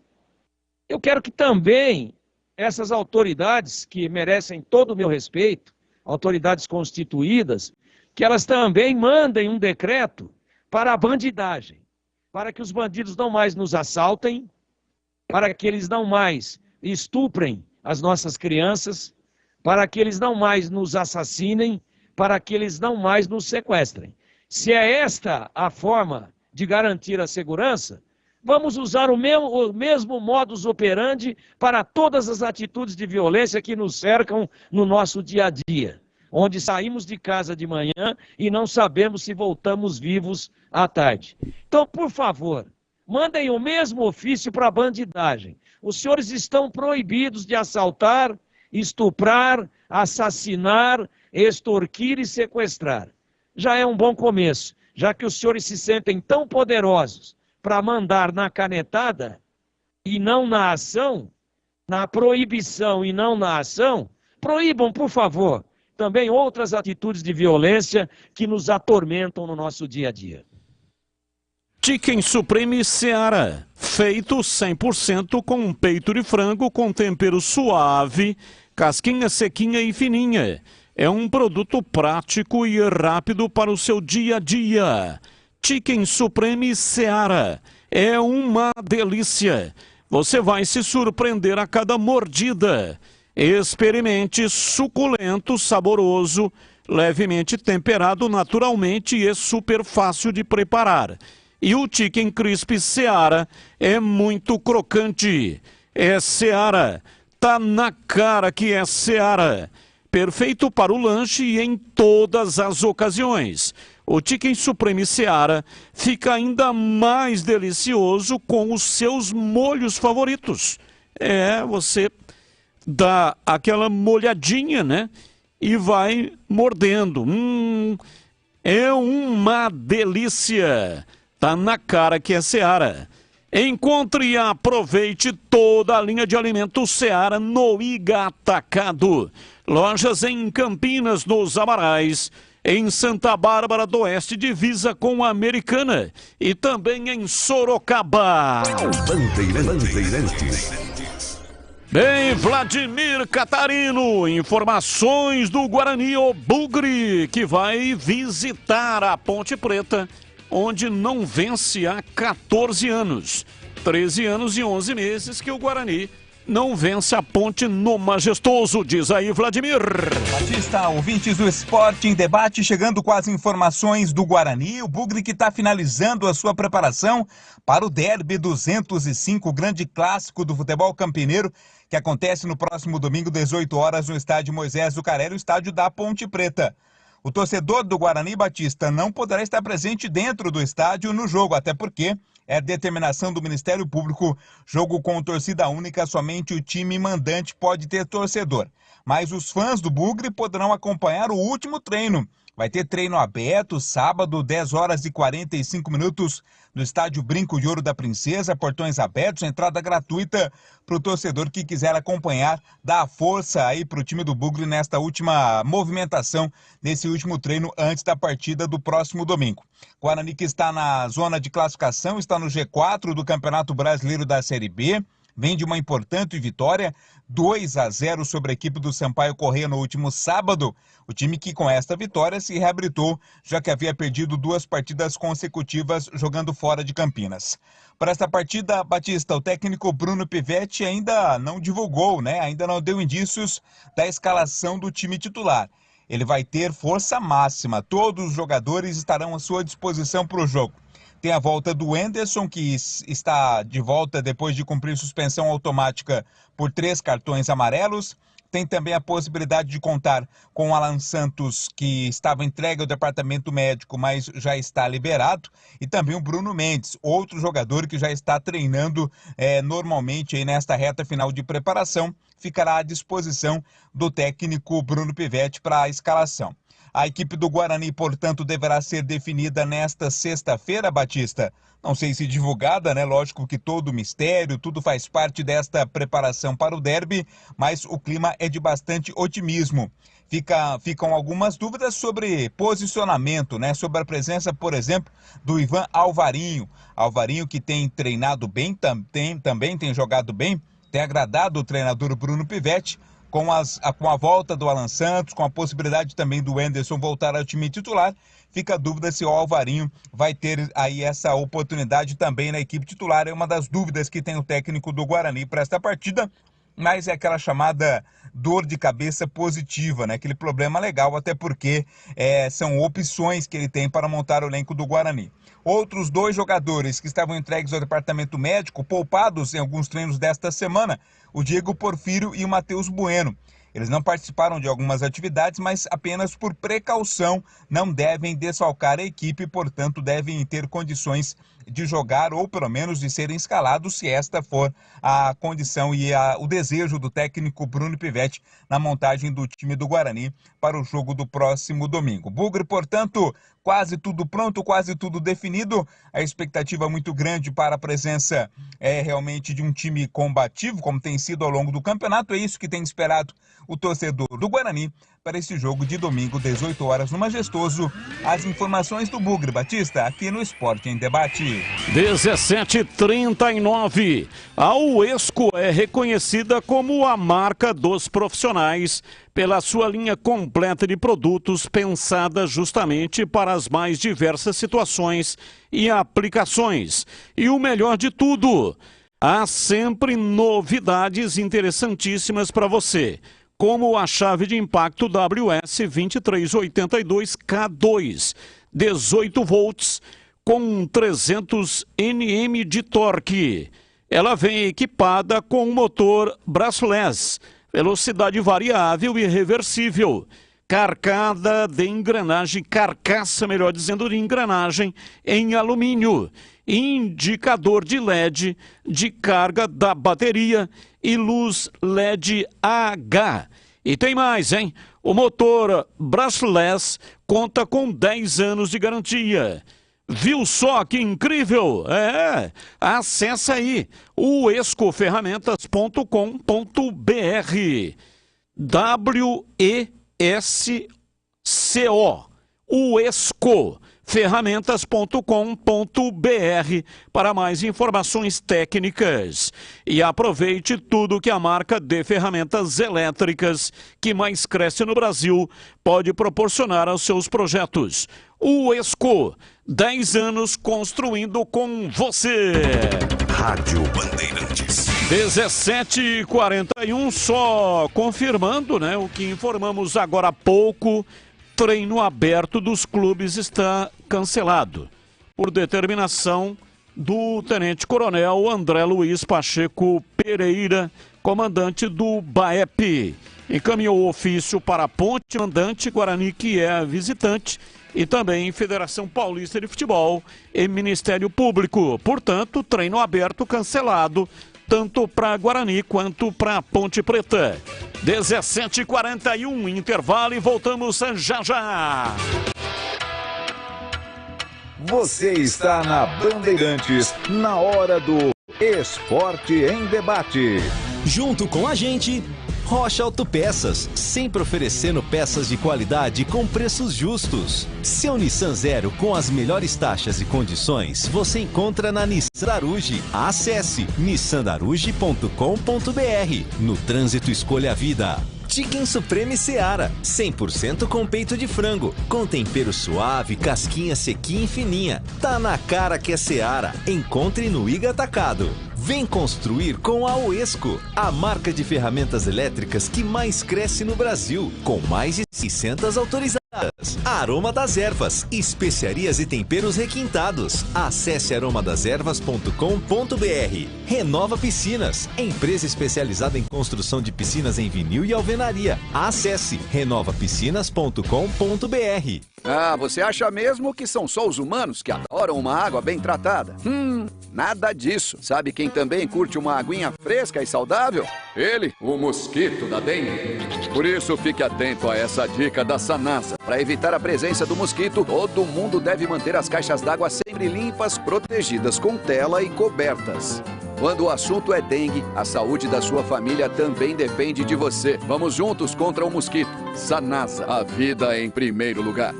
eu quero que também essas autoridades que merecem todo o meu respeito, autoridades constituídas, que elas também mandem um decreto para a bandidagem, para que os bandidos não mais nos assaltem, para que eles não mais estuprem as nossas crianças, para que eles não mais nos assassinem, para que eles não mais nos sequestrem. Se é esta a forma de garantir a segurança, vamos usar o mesmo modus operandi para todas as atitudes de violência que nos cercam no nosso dia a dia, onde saímos de casa de manhã e não sabemos se voltamos vivos à tarde. Então, por favor, mandem o mesmo ofício para a bandidagem. Os senhores estão proibidos de assaltar, estuprar, assassinar, extorquir e sequestrar. Já é um bom começo, já que os senhores se sentem tão poderosos para mandar na canetada e não na ação, na proibição e não na ação, proíbam, por favor, também outras atitudes de violência que nos atormentam no nosso dia a dia. Chicken Supreme Seara, feito 100% com um peito de frango com tempero suave, casquinha sequinha e fininha. É um produto prático e rápido para o seu dia a dia. Chicken Supreme Seara é uma delícia. Você vai se surpreender a cada mordida. Experimente, suculento, saboroso, levemente temperado naturalmente e é super fácil de preparar. E o Chicken Crispy Seara é muito crocante. É Seara, tá na cara que é Seara. Perfeito para o lanche e em todas as ocasiões. O Chicken Supreme Seara fica ainda mais delicioso com os seus molhos favoritos. Você dá aquela molhadinha, né? e vai mordendo. É uma delícia. Tá na cara que é Seara. Encontre e aproveite toda a linha de alimentos Seara no Iga Atacado. Lojas em Campinas, nos Amarais, em Santa Bárbara do Oeste, divisa com a Americana, e também em Sorocaba. Bandeirantes. Bem, Vladimir Catarino, informações do Guarani o Bugre, que vai visitar a Ponte Preta, onde não vence há 14 anos. 13 anos e 11 meses que o Guarani não vence a Ponte no Majestoso, diz aí Vladimir. Batista, ouvintes do Esporte em Debate, chegando com as informações do Guarani, o Bugre que está finalizando a sua preparação para o Derby 205, o grande clássico do futebol campineiro, que acontece no próximo domingo, 18 horas, no estádio Moisés Zucarelli, o estádio da Ponte Preta. O torcedor do Guarani, Batista, não poderá estar presente dentro do estádio no jogo, até porque é determinação do Ministério Público, jogo com torcida única, somente o time mandante pode ter torcedor. Mas os fãs do Bugre poderão acompanhar o último treino. Vai ter treino aberto, sábado, 10 horas e 45 minutos, no estádio Brinco de Ouro da Princesa, portões abertos, entrada gratuita para o torcedor que quiser acompanhar, dar força aí para o time do Bugre nesta última movimentação, nesse último treino antes da partida do próximo domingo. Guarani que está na zona de classificação, está no G4 do Campeonato Brasileiro da Série B, vem de uma importante vitória, 2-0 sobre a equipe do Sampaio Corrêa no último sábado. O time que com esta vitória se reabilitou, já que havia perdido 2 partidas consecutivas jogando fora de Campinas. Para esta partida, Batista, o técnico Bruno Pivetti ainda não divulgou, ainda não deu indícios da escalação do time titular. Ele vai ter força máxima, todos os jogadores estarão à sua disposição para o jogo. Tem a volta do Anderson, que está de volta depois de cumprir suspensão automática por 3 cartões amarelos. Tem também a possibilidade de contar com o Alan Santos, que estava entregue ao departamento médico, mas já está liberado. E também o Bruno Mendes, outro jogador que já está treinando normalmente aí nesta reta final de preparação. Ficará à disposição do técnico Bruno Pivetti para a escalação. A equipe do Guarani, portanto, deverá ser definida nesta sexta-feira, Batista. Não sei se divulgada, lógico que todo mistério, tudo faz parte desta preparação para o derby, mas o clima é de bastante otimismo. Ficam algumas dúvidas sobre posicionamento, sobre a presença, por exemplo, do Ivan Alvarinho. Alvarinho que tem treinado bem, também tem jogado bem, tem agradado o treinador Bruno Pivetti. Com a volta do Alan Santos, com a possibilidade também do Anderson voltar ao time titular, fica a dúvida se o Alvarinho vai ter aí essa oportunidade também na equipe titular. É uma das dúvidas que tem o técnico do Guarani para esta partida, mas é aquela chamada dor de cabeça positiva, aquele problema legal, até porque são opções que ele tem para montar o elenco do Guarani. Outros 2 jogadores que estavam entregues ao departamento médico, poupados em alguns treinos desta semana, o Diego Porfírio e o Matheus Bueno. Eles não participaram de algumas atividades, mas apenas por precaução não devem desfalcar a equipe, portanto devem ter condições de jogar ou pelo menos de serem escalados, se esta for a condição e o desejo do técnico Bruno Pivetti na montagem do time do Guarani para o jogo do próximo domingo. Bugre, portanto, quase tudo pronto, quase tudo definido. A expectativa muito grande para a presença realmente de um time combativo, como tem sido ao longo do campeonato. É isso que tem esperado o torcedor do Guarani para esse jogo de domingo, 18 horas no Majestoso. As informações do Bugre, Batista, aqui no Esporte em Debate. 17h39. A Uesco é reconhecida como a marca dos profissionais pela sua linha completa de produtos pensada justamente para as mais diversas situações e aplicações. E o melhor de tudo, há sempre novidades interessantíssimas para você, como a chave de impacto WS2382K2, 18 volts com 300 Nm de torque. Ela vem equipada com um motor brushless, velocidade variável e reversível, carcada de engrenagem, carcaça, melhor dizendo, de engrenagem em alumínio, indicador de LED de carga da bateria e luz LED H. E tem mais, hein? O motor brushless conta com 10 anos de garantia. Viu só que incrível? Acesse aí o escoferramentas.com.br. WESCO, o Esco. ferramentas.com.br para mais informações técnicas. E aproveite tudo que a marca de ferramentas elétricas que mais cresce no Brasil pode proporcionar aos seus projetos. O Esco, 10 anos construindo com você. Rádio Bandeirantes. 17h41, só confirmando, né, o que informamos agora há pouco. Treino aberto dos clubes está cancelado por determinação do tenente-coronel André Luiz Pacheco Pereira, comandante do BAEP. Encaminhou o ofício para a Ponte Mandante Guarani, que é visitante, e também Federação Paulista de Futebol e Ministério Público. Portanto, treino aberto cancelado, tanto para Guarani quanto para Ponte Preta. 17h41, intervalo e voltamos já já. Você está na Bandeirantes, na hora do Esporte em Debate. Junto com a gente, Rocha Autopeças, sempre oferecendo peças de qualidade com preços justos. Seu Nissan Zero com as melhores taxas e condições você encontra na Nissan Daruge. Acesse nissandaruge.com.br. No trânsito, escolha a vida. Chicken Supreme Seara, 100% com peito de frango, com tempero suave, casquinha sequinha e fininha. Tá na cara que é Seara. Encontre no Iga Atacado. Vem construir com a Oesco, a marca de ferramentas elétricas que mais cresce no Brasil, com mais de 600 autorizadas. Aroma das Ervas, especiarias e temperos requintados. Acesse aromadeservas.com.br. Renova Piscinas, empresa especializada em construção de piscinas em vinil e alvenaria. Acesse renovapiscinas.com.br. Você acha mesmo que são só os humanos que adoram uma água bem tratada? Nada disso. Sabe quem também curte uma aguinha fresca e saudável? Ele, o mosquito da dengue. Por isso, fique atento a essa dica da Sanasa. Para evitar a presença do mosquito, todo mundo deve manter as caixas d'água sempre limpas, protegidas com tela e cobertas. Quando o assunto é dengue, a saúde da sua família também depende de você. Vamos juntos contra o mosquito. Sanasa, a vida em primeiro lugar.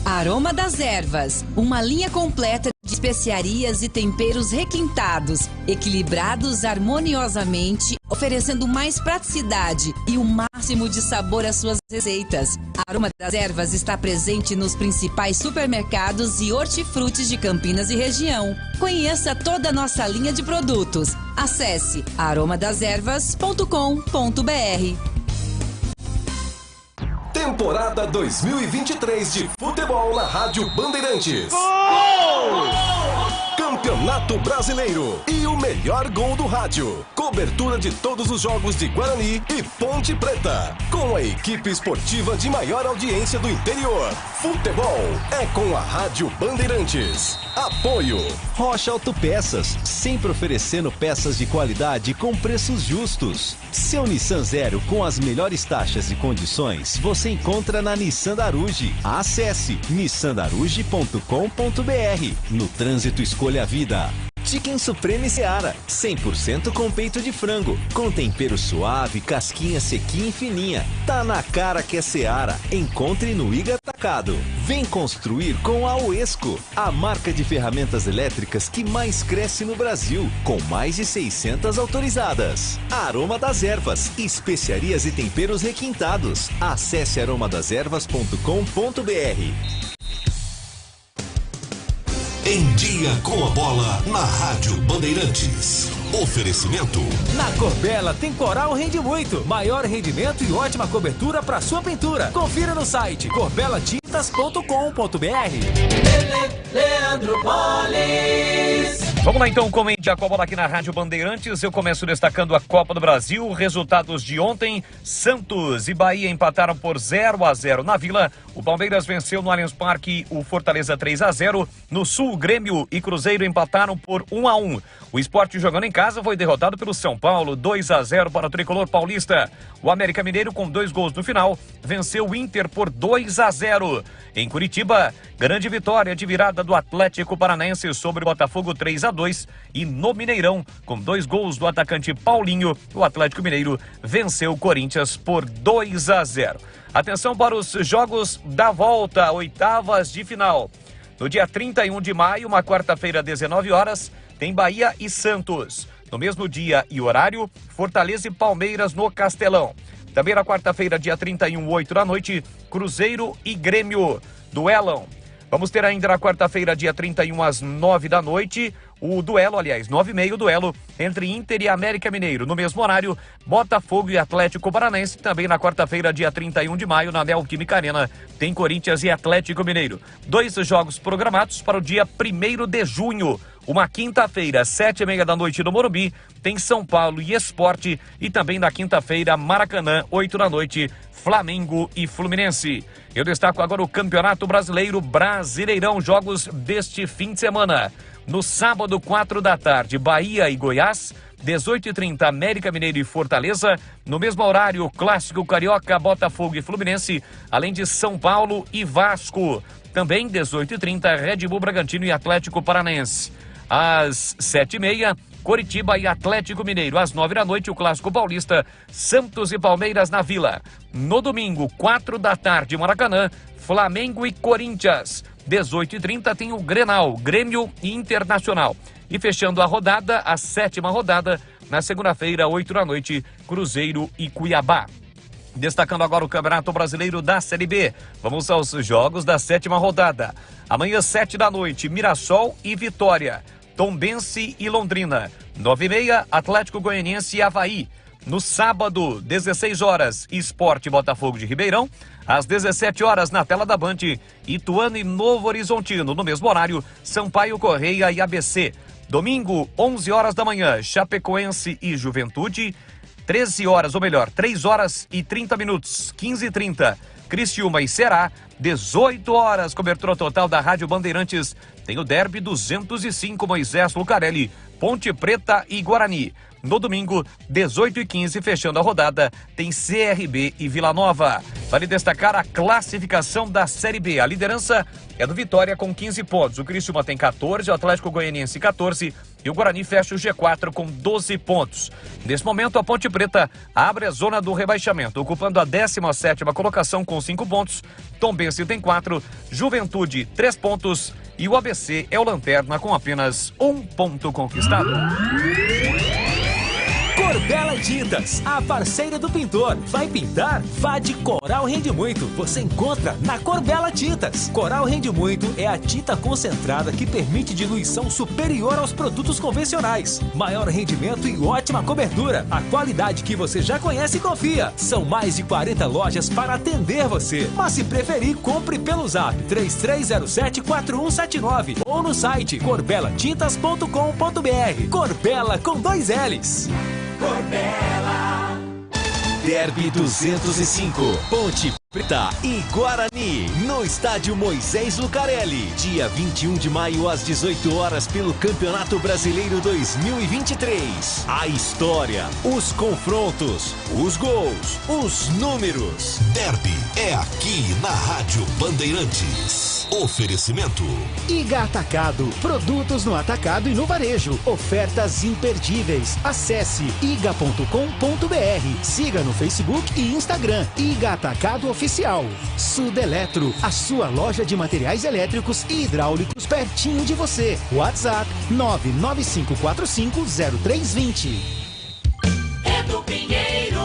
Aroma das Ervas, uma linha completa de especiarias e temperos requintados, equilibrados harmoniosamente, oferecendo mais praticidade e o máximo de sabor às suas receitas. Aroma das Ervas está presente nos principais supermercados e hortifrutis de Campinas e região. Conheça toda a nossa linha de produtos. Acesse aromadeservas.com.br. Temporada 2023 de futebol na Rádio Bandeirantes. Gol! Campeonato Brasileiro e o melhor gol do rádio. Cobertura de todos os jogos de Guarani e Ponte Preta. Com a equipe esportiva de maior audiência do interior. Futebol é com a Rádio Bandeirantes. Apoio Rocha Autopeças, sempre oferecendo peças de qualidade com preços justos. Seu Nissan Zero com as melhores taxas e condições você encontra na Nissan Daruge. Acesse nissandaruge.com.br. No trânsito, escolha a vida. Chicken Supreme Seara, 100% com peito de frango, com tempero suave, casquinha sequinha e fininha. Tá na cara que é Seara. Encontre no Iga Atacado. Vem construir com a Oesco, a marca de ferramentas elétricas que mais cresce no Brasil, com mais de 600 autorizadas. Aroma das Ervas, especiarias e temperos requintados. Acesse aromadeservas.com.br. Em dia com a bola na Rádio Bandeirantes. Oferecimento. Na Corbella tem coral rende muito. Maior rendimento e ótima cobertura para sua pintura. Confira no site corbelatintas.com.br. Leandro Bolis. Vamos lá então, comente a Copa aqui na Rádio Bandeirantes. Eu começo destacando a Copa do Brasil. Resultados de ontem: Santos e Bahia empataram por 0-0 na Vila. O Palmeiras venceu no Allianz Parque o Fortaleza 3-0. No Sul, Grêmio e Cruzeiro empataram por 1-1. O Sport, jogando em casa, foi derrotado pelo São Paulo 2-0 para o tricolor paulista. O América Mineiro, com 2 gols no final, venceu o Inter por 2-0. Em Curitiba, grande vitória de virada do Atlético Paranaense sobre o Botafogo 3-2. E no Mineirão, com 2 gols do atacante Paulinho, o Atlético Mineiro venceu o Corinthians por 2-0. Atenção para os jogos da volta, oitavas de final. No dia 31 de maio, uma quarta-feira, 19 horas, tem Bahia e Santos. No mesmo dia e horário, Fortaleza e Palmeiras no Castelão. Também na quarta-feira, dia 31, 8 da noite, Cruzeiro e Grêmio duelam. Vamos ter ainda na quarta-feira, dia 31, às 9 da noite, o duelo, 9h30, o duelo entre Inter e América Mineiro. No mesmo horário, Botafogo e Atlético Paranaense. Também na quarta-feira, dia 31 de maio, na Neoquímica Arena, tem Corinthians e Atlético Mineiro. 2 jogos programados para o dia 1º de junho. Uma quinta-feira, 7h30 da noite no Morumbi, tem São Paulo e Sport. E também na quinta-feira, Maracanã, 8 da noite, Flamengo e Fluminense. Eu destaco agora o Campeonato Brasileiro, Brasileirão, jogos deste fim de semana. No sábado, 4 da tarde, Bahia e Goiás. 18h30, América Mineiro e Fortaleza. No mesmo horário, Clássico Carioca, Botafogo e Fluminense. Além de São Paulo e Vasco. Também 18h30, Red Bull Bragantino e Atlético Paranaense. Às 7h30, Coritiba e Atlético Mineiro. Às 9 da noite, o Clássico Paulista, Santos e Palmeiras na Vila. No domingo, 4 da tarde, Maracanã, Flamengo e Corinthians. 18h30 tem o Grenal, Grêmio e Internacional. E fechando a rodada, a 7ª rodada, na segunda-feira, 8 da noite, Cruzeiro e Cuiabá. Destacando agora o Campeonato Brasileiro da Série B. Vamos aos jogos da 7ª rodada. Amanhã, 7 da noite, Mirassol e Vitória. Tombense e Londrina. 9h30, Atlético Goianiense e Avaí. No sábado, 16 horas, Sport Botafogo de Ribeirão. Às 17 horas, na tela da Band, Ituano e Novo Horizontino. No mesmo horário, Sampaio Correia e ABC. Domingo, 11 horas da manhã, Chapecoense e Juventude. 13 horas, ou melhor, 3 horas e 30 minutos, 15h30, Criciúma e Ceará. 18 horas, cobertura total da Rádio Bandeirantes. Tem o Derby 205, Moisés Lucarelli, Ponte Preta e Guarani. No domingo, 18h15, fechando a rodada, tem CRB e Vila Nova. Vale destacar a classificação da Série B. A liderança é do Vitória com 15 pontos. O Criciúma tem 14, o Atlético Goianiense 14 e o Guarani fecha o G4 com 12 pontos. Nesse momento, a Ponte Preta abre a zona do rebaixamento, ocupando a 17ª colocação com 5 pontos. Tombense tem 4, Juventude 3 pontos e o ABC é o lanterna com apenas 1 ponto conquistado. Corbela Tintas, a parceira do pintor. Vai pintar? Vá de Coral Rende Muito. Você encontra na Corbela Tintas. Coral Rende Muito é a tinta concentrada que permite diluição superior aos produtos convencionais. Maior rendimento e ótima cobertura. A qualidade que você já conhece e confia. São mais de 40 lojas para atender você. Mas se preferir, compre pelo zap 3307-4179 ou no site corbelatintas.com.br. Corbela com 2 L's. Corbela. Derby 205, Ponte Preta e Guarani, no estádio Moisés Lucarelli. Dia 21 de maio, às 18 horas, pelo Campeonato Brasileiro 2023. A história, os confrontos, os gols, os números. Derby é aqui na Rádio Bandeirantes. Oferecimento Iga Atacado, produtos no atacado e no varejo. Ofertas imperdíveis. Acesse iga.com.br. Siga no Facebook e Instagram. Iga Atacado Oficial. Sudeletro, a sua loja de materiais elétricos e hidráulicos pertinho de você. WhatsApp 995450320. Edu Pinheiro.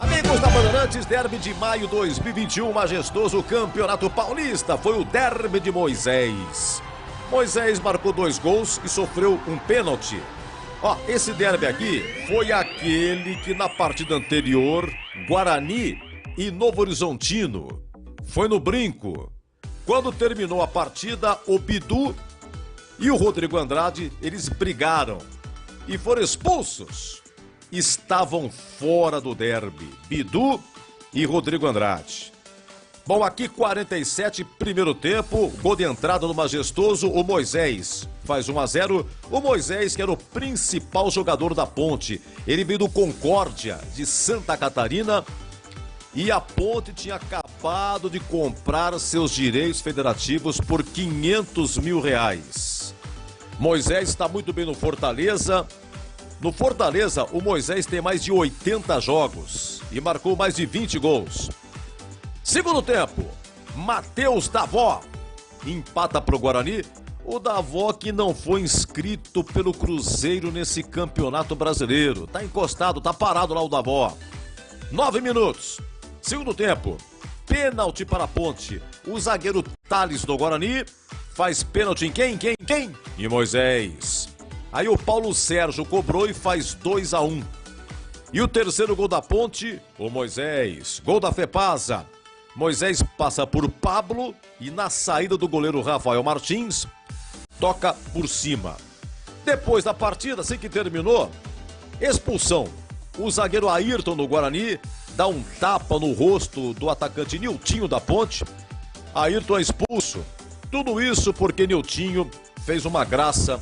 Amigos da Bandeirantes, Derby de maio 2021, majestoso Campeonato Paulista. Foi o Derby de Moisés. Moisés marcou 2 gols e sofreu um pênalti. Esse derby aqui foi aquele que na partida anterior, Guarani e Novo Horizontino. Foi no Brinco. Quando terminou a partida, o Bidu e o Rodrigo Andrade, eles brigaram e foram expulsos. Estavam fora do derby, Bidu e Rodrigo Andrade. Bom, aqui 47, primeiro tempo, gol de entrada do Majestoso, o Moisés faz 1-0. O Moisés, que era o principal jogador da Ponte, ele veio do Concórdia, de Santa Catarina, e a Ponte tinha acabado de comprar seus direitos federativos por R$500 mil. Moisés está muito bem no Fortaleza. No Fortaleza, o Moisés tem mais de 80 jogos e marcou mais de 20 gols. Segundo tempo, Matheus Davó empata para o Guarani. O Davó que não foi inscrito pelo Cruzeiro nesse campeonato brasileiro. Tá encostado, tá parado lá o Davó. 9 minutos. Segundo tempo, pênalti para a Ponte. O zagueiro Thales do Guarani faz pênalti em quem? Em Moisés. Aí o Paulo Sérgio cobrou e faz 2-1. E o terceiro gol da Ponte, o Moisés. Gol da Fepasa. Moisés passa por Pablo e na saída do goleiro Rafael Martins, toca por cima. Depois da partida, assim que terminou, expulsão. O zagueiro Ayrton do Guarani dá um tapa no rosto do atacante Niltinho da Ponte. Ayrton é expulso. Tudo isso porque Niltinho fez uma graça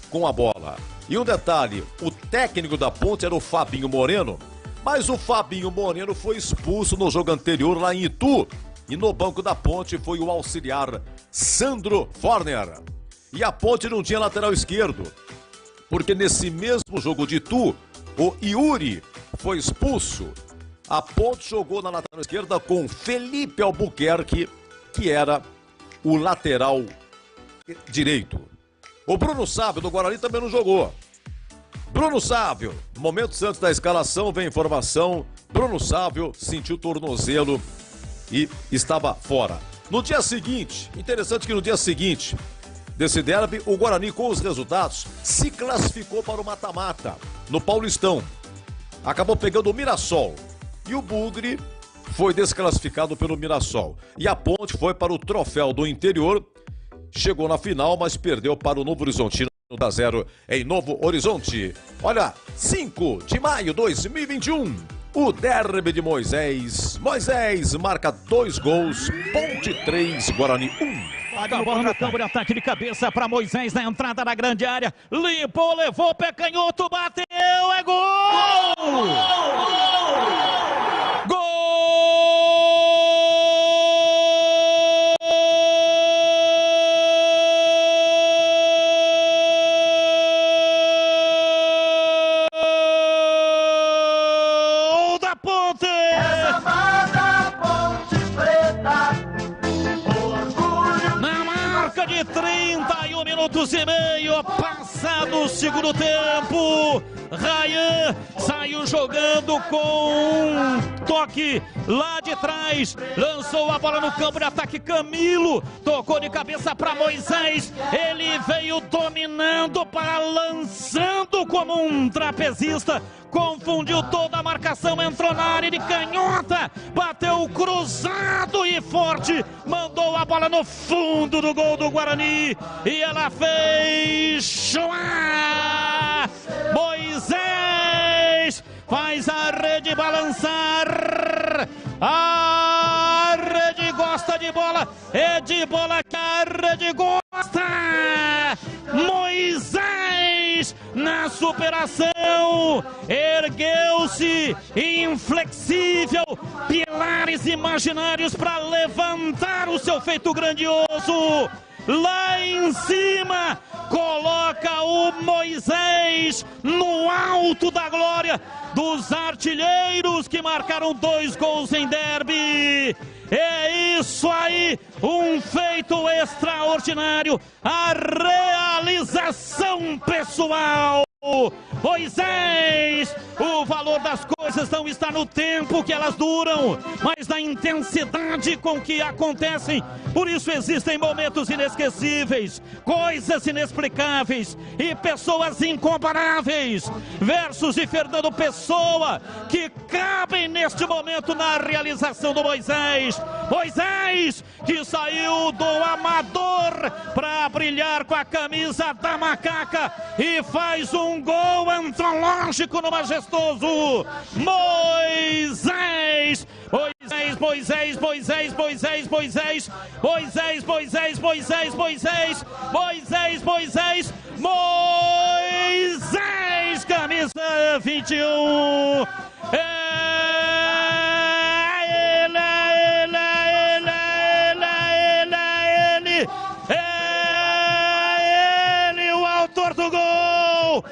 com a bola. E um detalhe, o técnico da Ponte era o Fabinho Moreno, mas o Fabinho Moreno foi expulso no jogo anterior lá em Itu. E no banco da Ponte foi o auxiliar Sandro Forner. E a Ponte não tinha lateral esquerdo, porque nesse mesmo jogo de Itu, o Yuri foi expulso. A Ponte jogou na lateral esquerda com Felipe Albuquerque, que era o lateral direito. O Bruno Sávio do Guarani também não jogou. Bruno Sávio, momentos antes da escalação, vem informação, Bruno Sávio sentiu o tornozelo e estava fora. No dia seguinte, interessante que no dia seguinte desse derby, o Guarani, com os resultados, se classificou para o mata-mata no Paulistão. Acabou pegando o Mirassol e o Bugre foi desclassificado pelo Mirassol. E a Ponte foi para o Troféu do Interior, chegou na final, mas perdeu para o Novo Horizontino 1-0 em Novo Horizonte. Olha, 5 de maio de 2021, o derby de Moisés. Moisés marca 2 gols, Ponte 3, Guarani 1. A bola no campo de ataque de cabeça para Moisés na entrada da grande área. Limpou, levou, pé canhoto, bateu, é gol! Gol! Da Ponte! Essa amada Ponte Preta, na marca de 31 minutos e meio, passado o segundo tempo, Ryan saiu jogando com um toque lá de trás, lançou a bola no campo de ataque, Camilo tocou de cabeça para Moisés, ele veio dominando, lançando como um trapezista, confundiu toda a marcação, entrou na área de canhota, bateu cruzado e forte, mandou a bola no fundo do gol do Guarani e ela fez chorar. Moisés faz a rede balançar, a rede gosta de bola, é de bola que a rede gosta. Moisés na superação, ergueu-se inflexível, pilares imaginários para levantar o seu feito grandioso. Lá em cima, coloca o Moisés no alto da glória dos artilheiros que marcaram 2 gols em derby. É isso aí, um feito extraordinário, a realização pessoal. Moisés, o valor das coisas coisas não está no tempo que elas duram, mas na intensidade com que acontecem. Por isso existem momentos inesquecíveis, coisas inexplicáveis e pessoas incomparáveis. Versos de Fernando Pessoa que cabem neste momento na realização do Moisés. Moisés que saiu do amador para brilhar com a camisa da Macaca e faz um gol antológico no Majestoso. Moisés, Moisés, Moisés, Moisés, Moisés, Moisés, Moisés, Moisés, Moisés, Moisés, Moisés, Moisés, Moisés, camisa 21. Ele, o autor do gol,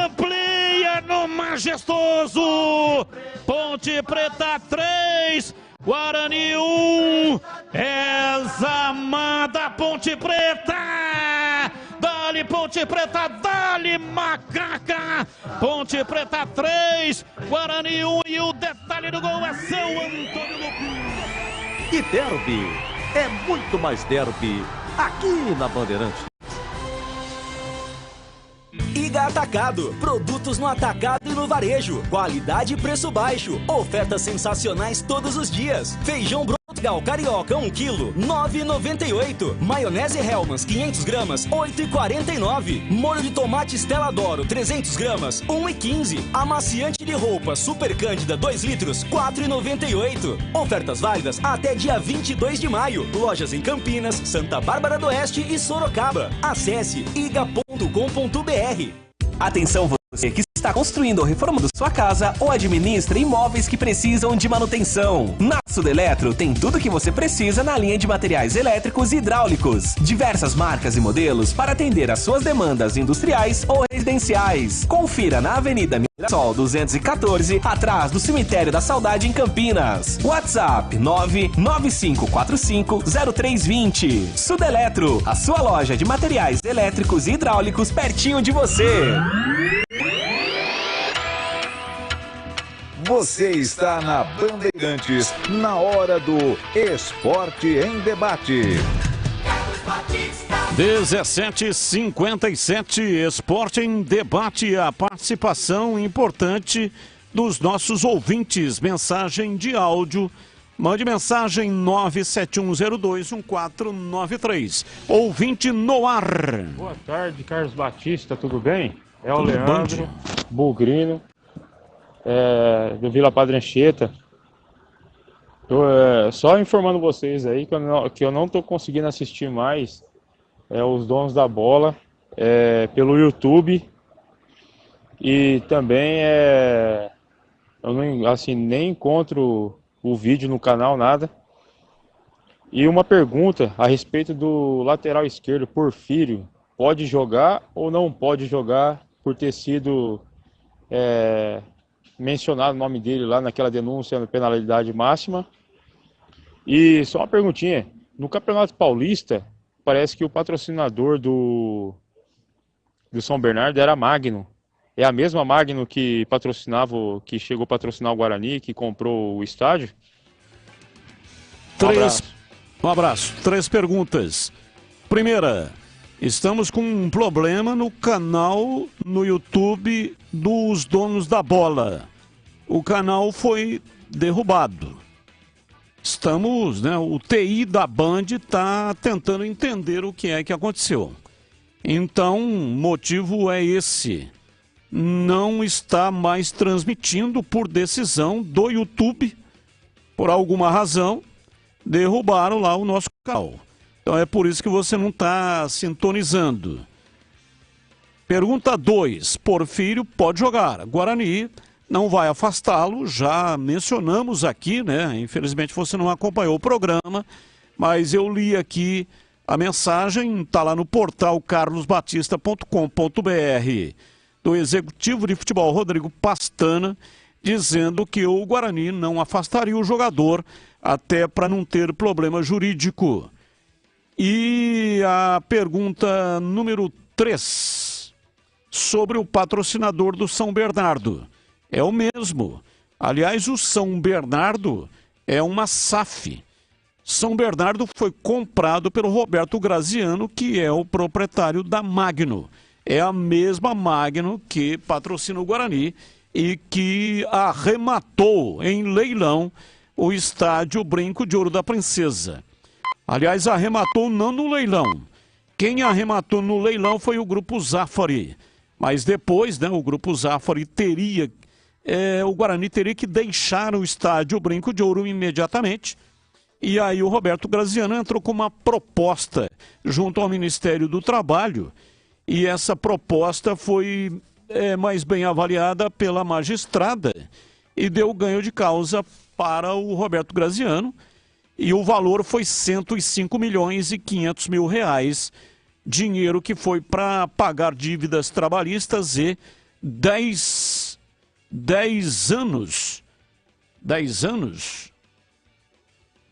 amplia no Majestoso. Ponte Preta 3, Guarani 1, examada Ponte Preta. Dali Ponte Preta, dali Macaca. Ponte Preta 3, Guarani 1 e o detalhe do gol é seu Antônio Lucas. E derby é muito mais derby aqui na Bandeirantes. Iga Atacado, produtos no atacado e no varejo, qualidade e preço baixo, ofertas sensacionais todos os dias. Feijão Brontal Carioca 1 kg, 9,98. Maionese Hellmann's 500 gramas, 8,49. Molho de tomate Stella D'Oro 300 gramas, 1,15. Amaciante de roupa Super Cândida 2 litros, 4,98. Ofertas válidas até dia 22 de maio. Lojas em Campinas, Santa Bárbara do Oeste e Sorocaba. Acesse iga.com.br. Atenção você que está construindo ou reformando sua casa ou administra imóveis que precisam de manutenção. Na Sudeletro tem tudo que você precisa na linha de materiais elétricos e hidráulicos. Diversas marcas e modelos para atender às suas demandas industriais ou residenciais. Confira na Avenida Mirassol 214, atrás do Cemitério da Saudade em Campinas. WhatsApp 995450320. Sudeletro, a sua loja de materiais elétricos e hidráulicos pertinho de você. Você está na Bandeirantes, na hora do Esporte em Debate. 17h57, Esporte em Debate, a participação importante dos nossos ouvintes. Mensagem de áudio, mande mensagem 971021493. Ouvinte no ar. Boa tarde, Carlos Batista, tudo bem? É o Tudo Leandro bom? Bugrino, do Vila Padre Anchieta. Só informando vocês aí que eu não estou conseguindo assistir mais os Donos da Bola pelo YouTube. E também eu não, assim, nem encontro o vídeo no canal, nada. E uma pergunta a respeito do lateral esquerdo, Porfírio. Pode jogar ou não pode jogar por ter sido mencionado o nome dele lá naquela denúncia na penalidade máxima? E só uma perguntinha, no Campeonato Paulista, parece que o patrocinador do São Bernardo era a Magno. É a mesma Magno que chegou a patrocinar o Guarani, que comprou o estádio? Um abraço. 3 perguntas. Primeira, estamos com um problema no canal no YouTube dos Donos da Bola. O canal foi derrubado. Estamos, o TI da Band está tentando entender o que é que aconteceu. Então, o motivo é esse. Não está mais transmitindo por decisão do YouTube. Por alguma razão, derrubaram lá o nosso canal. Então é por isso que você não está sintonizando. Pergunta 2. Porfírio pode jogar. Guarani não vai afastá-lo, já mencionamos aqui, Infelizmente você não acompanhou o programa, mas eu li aqui a mensagem, está lá no portal carlosbatista.com.br, do executivo de futebol Rodrigo Pastana, dizendo que o Guarani não afastaria o jogador, até para não ter problema jurídico. E a pergunta número 3, sobre o patrocinador do São Bernardo. É o mesmo. Aliás, o São Bernardo é uma SAF. São Bernardo foi comprado pelo Roberto Graziano, que é o proprietário da Magno. É a mesma Magno que patrocina o Guarani e que arrematou em leilão o estádio Brinco de Ouro da Princesa. Aliás, arrematou não no leilão. Quem arrematou no leilão foi o Grupo Zafari. Mas depois, né, o Grupo Zafari o Guarani teria que deixar o estádio Brinco de Ouro imediatamente. E aí o Roberto Graziano entrou com uma proposta junto ao Ministério do Trabalho. E essa proposta foi mais bem avaliada pela magistrada e deu ganho de causa para o Roberto Graziano. E o valor foi R$105.500.000, dinheiro que foi para pagar dívidas trabalhistas e 10 anos. 10 anos?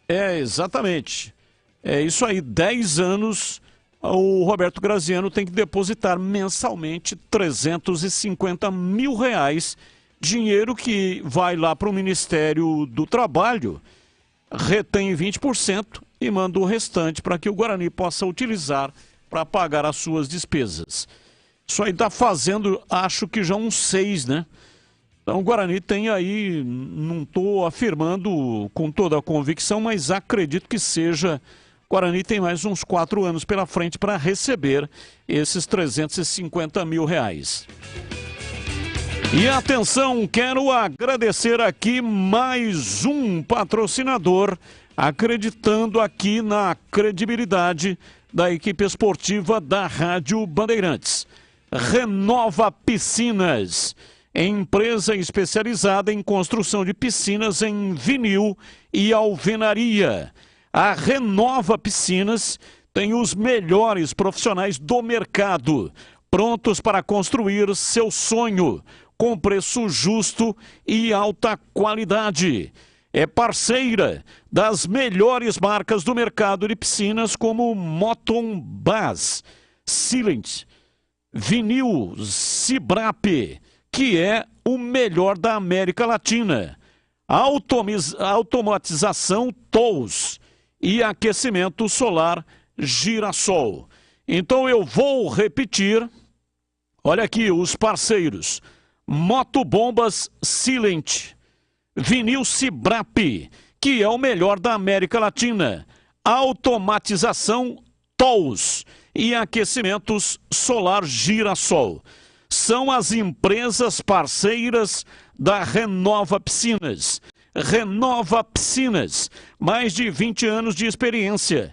Exatamente. É isso aí, 10 anos o Roberto Graziano tem que depositar mensalmente R$350 mil, dinheiro que vai lá para o Ministério do Trabalho, retém 20% e manda o restante para que o Guarani possa utilizar para pagar as suas despesas. Isso aí está fazendo, acho que já uns 6, né? Então o Guarani tem aí, não estou afirmando com toda a convicção, mas acredito que seja. O Guarani tem mais uns 4 anos pela frente para receber esses R$350 mil. E atenção, quero agradecer aqui mais um patrocinador, acreditando aqui na credibilidade da equipe esportiva da Rádio Bandeirantes. Renova Piscinas, empresa especializada em construção de piscinas em vinil e alvenaria. A Renova Piscinas tem os melhores profissionais do mercado, prontos para construir seu sonho, com preço justo e alta qualidade. É parceira das melhores marcas do mercado de piscinas como Moton Bass, Silent, Vinil, Cibrap, que é o melhor da América Latina. Automatização TOUS e aquecimento solar Girassol. Então eu vou repetir, olha aqui os parceiros: Motobombas Silent, Vinil Cibrap, que é o melhor da América Latina, automatização TOUS e aquecimentos solar Girassol. São as empresas parceiras da Renova Piscinas. Renova Piscinas, mais de 20 anos de experiência,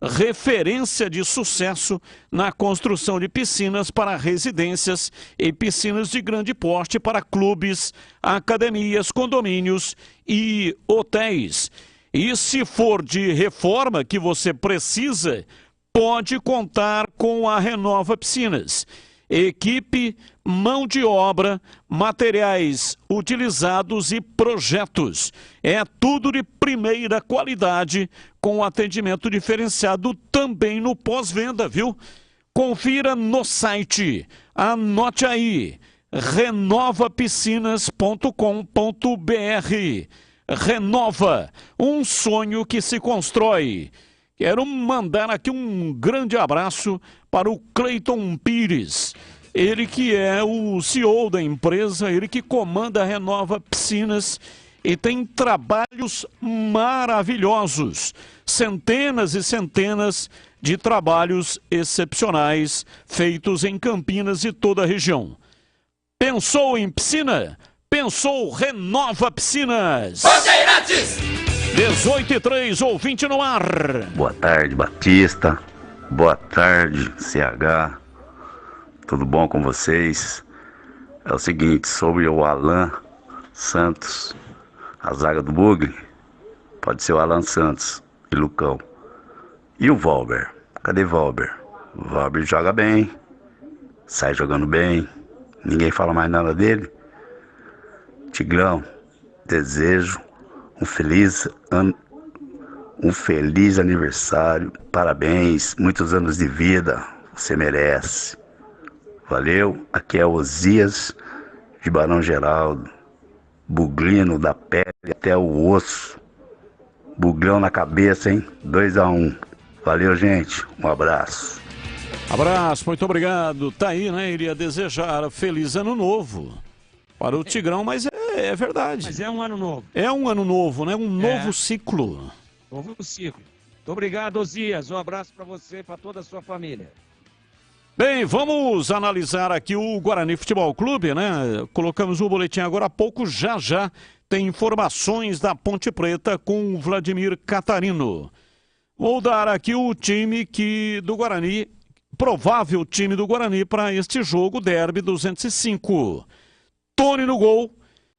referência de sucesso na construção de piscinas para residências e piscinas de grande porte para clubes, academias, condomínios e hotéis. E se for de reforma que você precisa, pode contar com a Renova Piscinas. Equipe, mão de obra, materiais utilizados e projetos. É tudo de primeira qualidade, com atendimento diferenciado também no pós-venda, viu? Confira no site, anote aí, renovapiscinas.com.br. Renova, um sonho que se constrói. Quero mandar aqui um grande abraço para o Cleiton Pires, ele que é o CEO da empresa, ele que comanda a Renova Piscinas e tem trabalhos maravilhosos, centenas e centenas de trabalhos excepcionais feitos em Campinas e toda a região. Pensou em piscina? Pensou Renova Piscinas. Bandeirantes! 18:03, ouvinte no ar. Boa tarde, Batista. Boa tarde, CH. Tudo bom com vocês? É o seguinte, sobre o Alan Santos, a zaga do Bugre, pode ser o Alan Santos e Lucão. E o Valber? Cadê Valber? O Valber joga bem, sai jogando bem, ninguém fala mais nada dele. Tigrão, desejo um feliz aniversário, parabéns, muitos anos de vida, você merece. Valeu, aqui é Osias de Barão Geraldo, buglino da pele até o osso. Buglão na cabeça, hein? 2-1. Valeu, gente. Um abraço. Abraço, muito obrigado. Tá aí, né? Iria desejar feliz ano novo para o Tigrão, mas é verdade. Mas é um ano novo. É um ano novo, né? Um novo ciclo. Novo ciclo. Muito obrigado, Osias. Um abraço para você e para toda a sua família. Bem, vamos analisar aqui o Guarani Futebol Clube, né? Colocamos o boletim agora há pouco, já tem informações da Ponte Preta com o Vladimir Catarino. Vou dar aqui o time do Guarani, provável time do Guarani para este jogo, Derby 205. Tony no gol,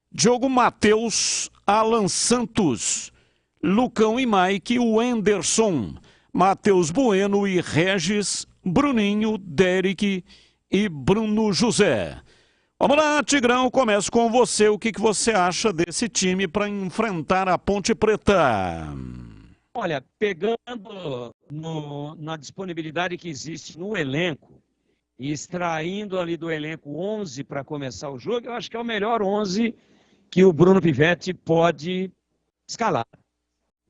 Diogo Matheus, Alan Santos, Lucão e Mike, o Anderson, Matheus Bueno e Regis, Bruninho, Derek e Bruno José. Vamos lá, Tigrão, começo com você. O que você acha desse time para enfrentar a Ponte Preta? Olha, pegando na disponibilidade que existe no elenco e extraindo ali do elenco 11 para começar o jogo, eu acho que é o melhor 11 que o Bruno Pivetti pode escalar.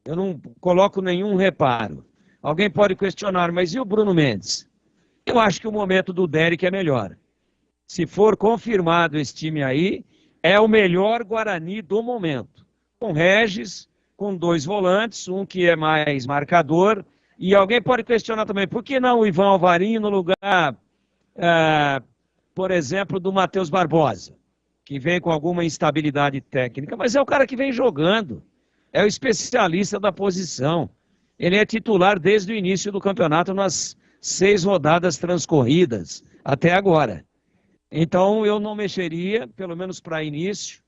Eu não coloco nenhum reparo. Alguém pode questionar, mas e o Bruno Mendes? Eu acho que o momento do Derek é melhor. Se for confirmado esse time aí, é o melhor Guarani do momento. Com Regis, com 2 volantes, um que é mais marcador. E alguém pode questionar também, por que não o Ivan Alvarinho no lugar, por exemplo, do Matheus Barbosa, que vem com alguma instabilidade técnica, mas é o cara que vem jogando. É o especialista da posição. Ele é titular desde o início do campeonato nas 6 rodadas transcorridas até agora. Então eu não mexeria, pelo menos para início.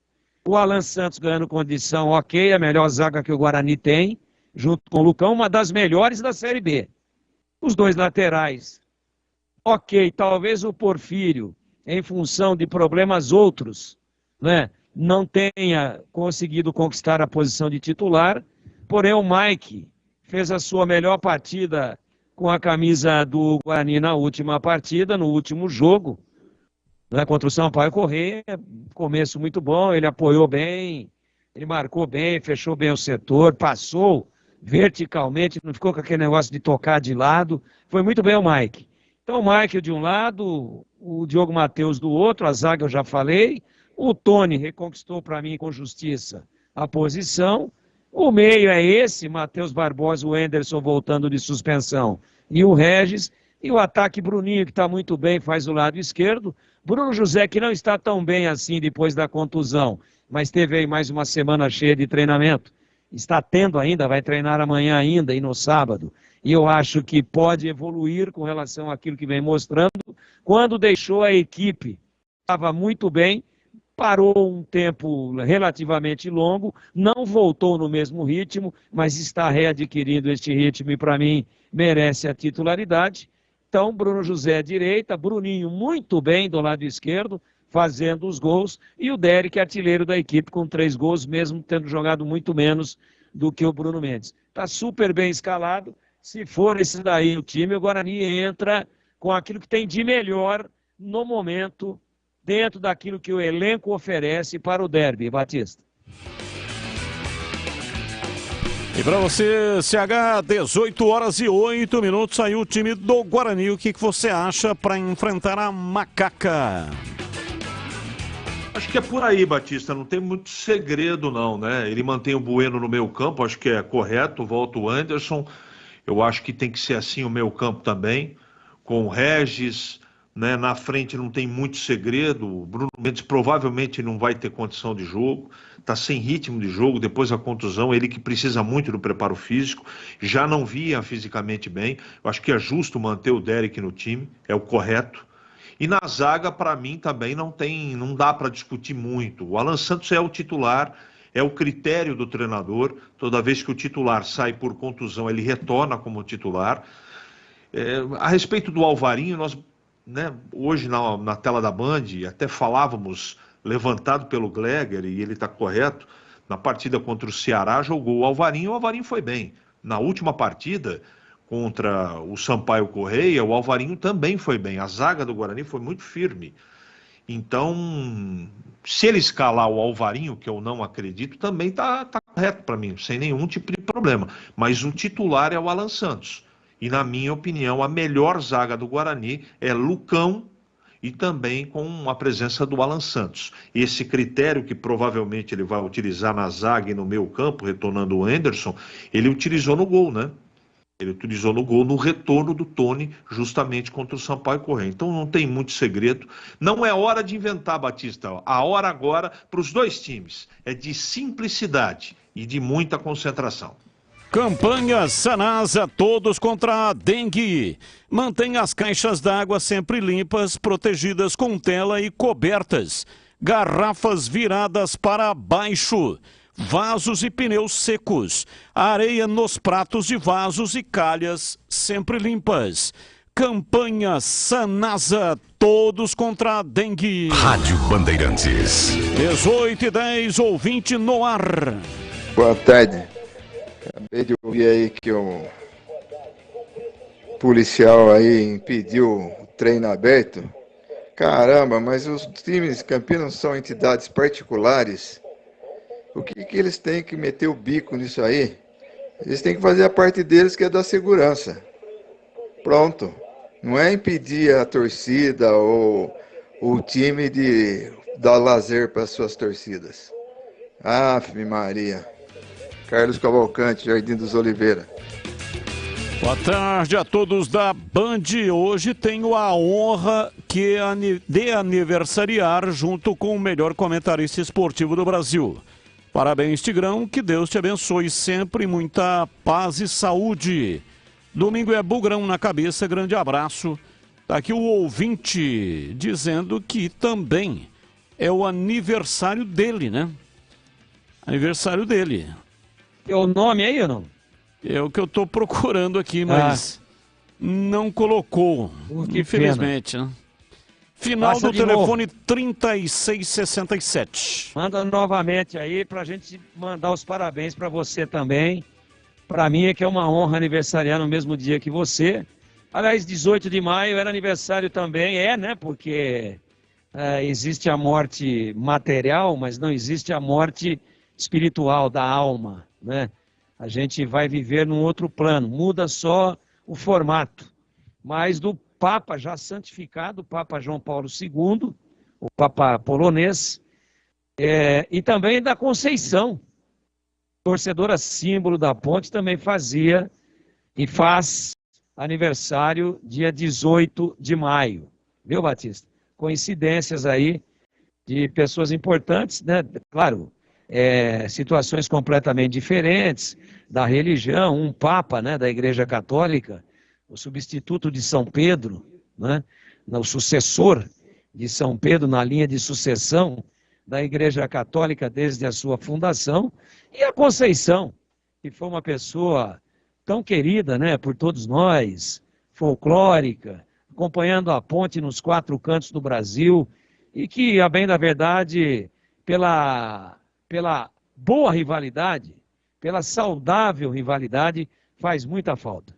O Alan Santos ganhando condição, ok, a melhor zaga que o Guarani tem, junto com o Lucão, uma das melhores da Série B. Os 2 laterais, ok, talvez o Porfírio, em função de problemas outros, né, não tenha conseguido conquistar a posição de titular, porém o Mike fez a sua melhor partida com a camisa do Guarani na última partida, no último jogo, né, contra o Sampaio Corrêa. Começo muito bom, ele apoiou bem, ele marcou bem, fechou bem o setor, passou verticalmente, não ficou com aquele negócio de tocar de lado, foi muito bem o Mike. Então o Mike de um lado, o Diogo Matheus do outro, a zaga eu já falei, o Tony reconquistou para mim com justiça a posição, o meio é esse, Matheus Barbosa, o Anderson voltando de suspensão e o Regis, e o ataque Bruninho que está muito bem, faz o lado esquerdo, Bruno José que não está tão bem assim depois da contusão, mas teve aí mais uma semana cheia de treinamento, está tendo ainda, vai treinar amanhã ainda e no sábado, e eu acho que pode evoluir com relação àquilo que vem mostrando, quando deixou a equipe, estava muito bem, parou um tempo relativamente longo, não voltou no mesmo ritmo, mas está readquirindo este ritmo e para mim merece a titularidade. Então, Bruno José à direita, Bruninho muito bem do lado esquerdo, fazendo os gols, e o Derek artilheiro da equipe com 3 gols, mesmo tendo jogado muito menos do que o Bruno Mendes. Está super bem escalado, se for esse daí o time, o Guarani entra com aquilo que tem de melhor no momento, dentro daquilo que o elenco oferece para o derby, Batista. E para você, CH, 18h08, saiu o time do Guarani. O que você acha para enfrentar a Macaca? Acho que é por aí, Batista, não tem muito segredo não, né? Ele mantém o Bueno no meio campo, acho que é correto, volta o Anderson, eu acho que tem que ser assim o meio campo também, com o Regis, né? Na frente não tem muito segredo, o Bruno Mendes provavelmente não vai ter condição de jogo, está sem ritmo de jogo, depois da contusão, ele que precisa muito do preparo físico, já não via fisicamente bem, eu acho que é justo manter o Derek no time, é o correto. E na zaga, para mim, também não dá para discutir muito. O Alan Santos é o titular, é o critério do treinador. Toda vez que o titular sai por contusão, ele retorna como titular. A respeito do Alvarinho, nós, né, hoje na tela da Band, até falávamos, levantado pelo Gleger, e ele está correto, na partida contra o Ceará, jogou o Alvarinho foi bem. Na última partida, contra o Sampaio Corrêa, o Alvarinho também foi bem. A zaga do Guarani foi muito firme. Então, se ele escalar o Alvarinho, que eu não acredito, também tá correto para mim, sem nenhum tipo de problema. Mas o titular é o Alan Santos. E, na minha opinião, a melhor zaga do Guarani é Lucão e também com a presença do Alan Santos. Esse critério que provavelmente ele vai utilizar na zaga e no meio campo, retornando o Anderson, ele utilizou no gol, né? Ele utilizou no gol, no retorno do Tony, justamente contra o Sampaio Corrêa. Então não tem muito segredo. Não é hora de inventar, Batista. A hora agora, para os dois times, é de simplicidade e de muita concentração. Campanha Sanasa, todos contra a dengue. Mantenha as caixas d'água sempre limpas, protegidas com tela e cobertas. Garrafas viradas para baixo. Vasos e pneus secos. Areia nos pratos de vasos e calhas sempre limpas. Campanha Sanasa, todos contra a dengue. Rádio Bandeirantes. 18h10, ouvinte no ar. Boa tarde. Acabei de ouvir aí que o policial aí impediu o treino aberto. Caramba, mas os times campeões são entidades particulares. O que eles têm que meter o bico nisso aí? Eles têm que fazer a parte deles, que é da segurança. Pronto. Não é impedir a torcida ou o time de dar lazer para as suas torcidas. Ave Maria. Carlos Cavalcante, Jardim dos Oliveira. Boa tarde a todos da Band. Hoje tenho a honra de aniversariar junto com o melhor comentarista esportivo do Brasil. Parabéns, Tigrão, que Deus te abençoe sempre, muita paz e saúde. Domingo é bugrão na cabeça, grande abraço. Tá aqui o ouvinte dizendo que também é o aniversário dele, né? Aniversário dele. Tem o nome aí ou não? É o que eu tô procurando aqui, mas não colocou, infelizmente, né? Final Passa do de telefone novo. 3667. Manda novamente aí pra gente mandar os parabéns pra você também. Pra mim é que é uma honra aniversariar no mesmo dia que você. Aliás, 18 de maio era aniversário também, né? Porque existe a morte material, mas não existe a morte espiritual da alma, né? A gente vai viver num outro plano, muda só o formato. Mas do Papa já santificado, o Papa João Paulo II, o Papa polonês, e também da Conceição, torcedora símbolo da Ponte, também fazia e faz aniversário dia 18 de maio. Viu, Batista? Coincidências aí de pessoas importantes, né? Claro, situações completamente diferentes da religião, um Papa, né, da Igreja Católica, o substituto de São Pedro, né, o sucessor de São Pedro na linha de sucessão da Igreja Católica desde a sua fundação, e a Conceição, que foi uma pessoa tão querida, né, por todos nós, folclórica, acompanhando a Ponte nos 4 cantos do Brasil, e que, a bem da verdade, pela boa rivalidade, pela saudável rivalidade, faz muita falta.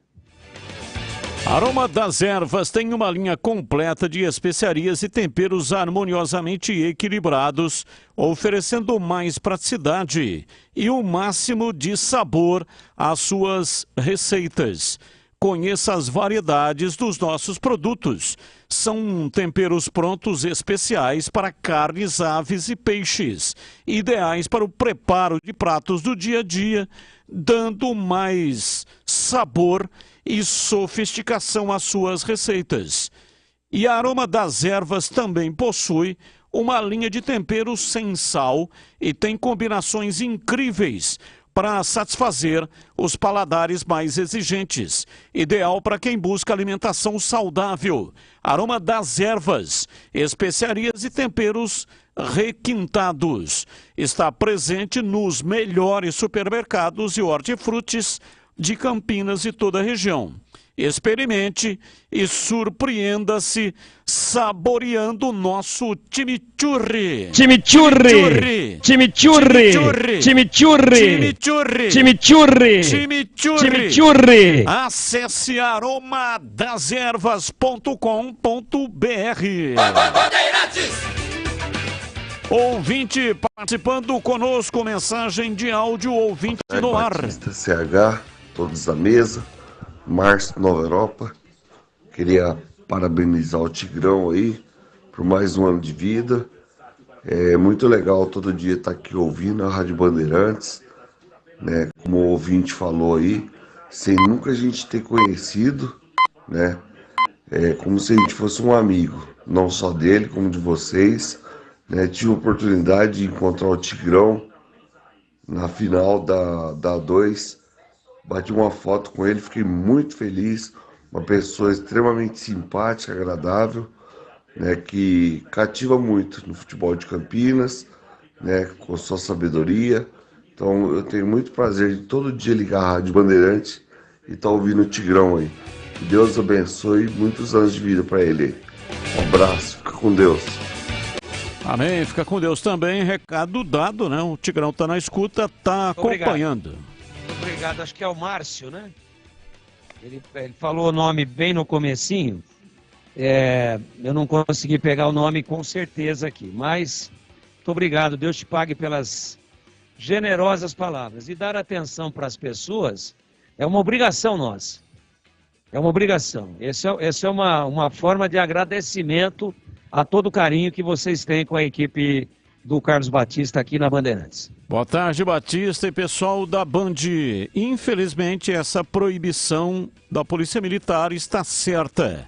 Aroma das Ervas tem uma linha completa de especiarias e temperos harmoniosamente equilibrados, oferecendo mais praticidade e o máximo de sabor às suas receitas. Conheça as variedades dos nossos produtos. São temperos prontos especiais para carnes, aves e peixes, ideais para o preparo de pratos do dia a dia, dando mais sabor e sofisticação às suas receitas. E a Aroma das Ervas também possui uma linha de temperos sem sal e tem combinações incríveis para satisfazer os paladares mais exigentes. Ideal para quem busca alimentação saudável. Aroma das Ervas, especiarias e temperos requintados. Está presente nos melhores supermercados e hortifrutis de Campinas e toda a região. Experimente e surpreenda-se saboreando o nosso chimichurri. Chimichurri! Chimichurri! Chimichurri! Chimichurri! Chimichurri! Acesse aromadazervas.com.br. Bandeirantes! Ouvinte participando conosco, mensagem de áudio, ouvinte no ar. Batista, CH, todos da mesa, Márcio, Nova Europa. Queria parabenizar o Tigrão aí por mais um ano de vida. É muito legal todo dia estar aqui ouvindo a Rádio Bandeirantes, né? Como o ouvinte falou aí, sem nunca a gente ter conhecido, né? É como se a gente fosse um amigo, não só dele, como de vocês. Né, tive a oportunidade de encontrar o Tigrão na final da A2, bati uma foto com ele, fiquei muito feliz, uma pessoa extremamente simpática, agradável, né, que cativa muito no futebol de Campinas, né, com sua sabedoria. Então eu tenho muito prazer de todo dia ligar a Rádio Bandeirantes e estar ouvindo o Tigrão aí. Que Deus abençoe, muitos anos de vida para ele aí. Um abraço, fica com Deus. Amém, fica com Deus também, recado dado, né? O Tigrão tá na escuta, tá acompanhando. Obrigado, acho que é o Márcio, né? Ele falou o nome bem no comecinho, eu não consegui pegar o nome com certeza aqui, mas muito obrigado, Deus te pague pelas generosas palavras. E dar atenção para as pessoas é uma obrigação nossa, é uma obrigação. Essa é uma forma de agradecimento a todo o carinho que vocês têm com a equipe do Carlos Batista aqui na Bandeirantes. Boa tarde, Batista e pessoal da Band. Infelizmente, essa proibição da Polícia Militar está certa.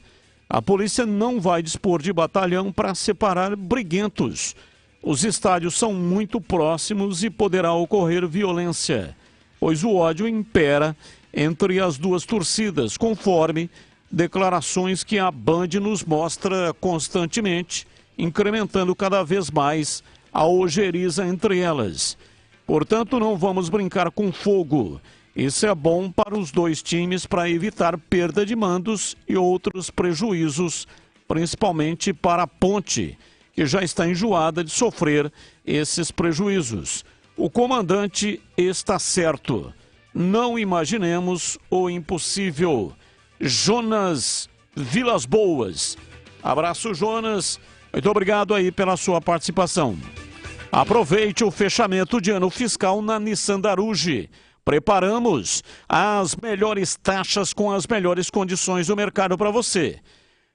A polícia não vai dispor de batalhão para separar briguentos. Os estádios são muito próximos e poderá ocorrer violência, pois o ódio impera entre as duas torcidas, conforme declarações que a Band nos mostra constantemente, incrementando cada vez mais a ojeriza entre elas. Portanto, não vamos brincar com fogo. Isso é bom para os dois times para evitar perda de mandos e outros prejuízos, principalmente para a Ponte, que já está enjoada de sofrer esses prejuízos. O comandante está certo. Não imaginemos o impossível. Jonas Vilas Boas. Abraço, Jonas. Muito obrigado aí pela sua participação. Aproveite o fechamento de ano fiscal na Nissan Daruge. Preparamos as melhores taxas com as melhores condições do mercado para você.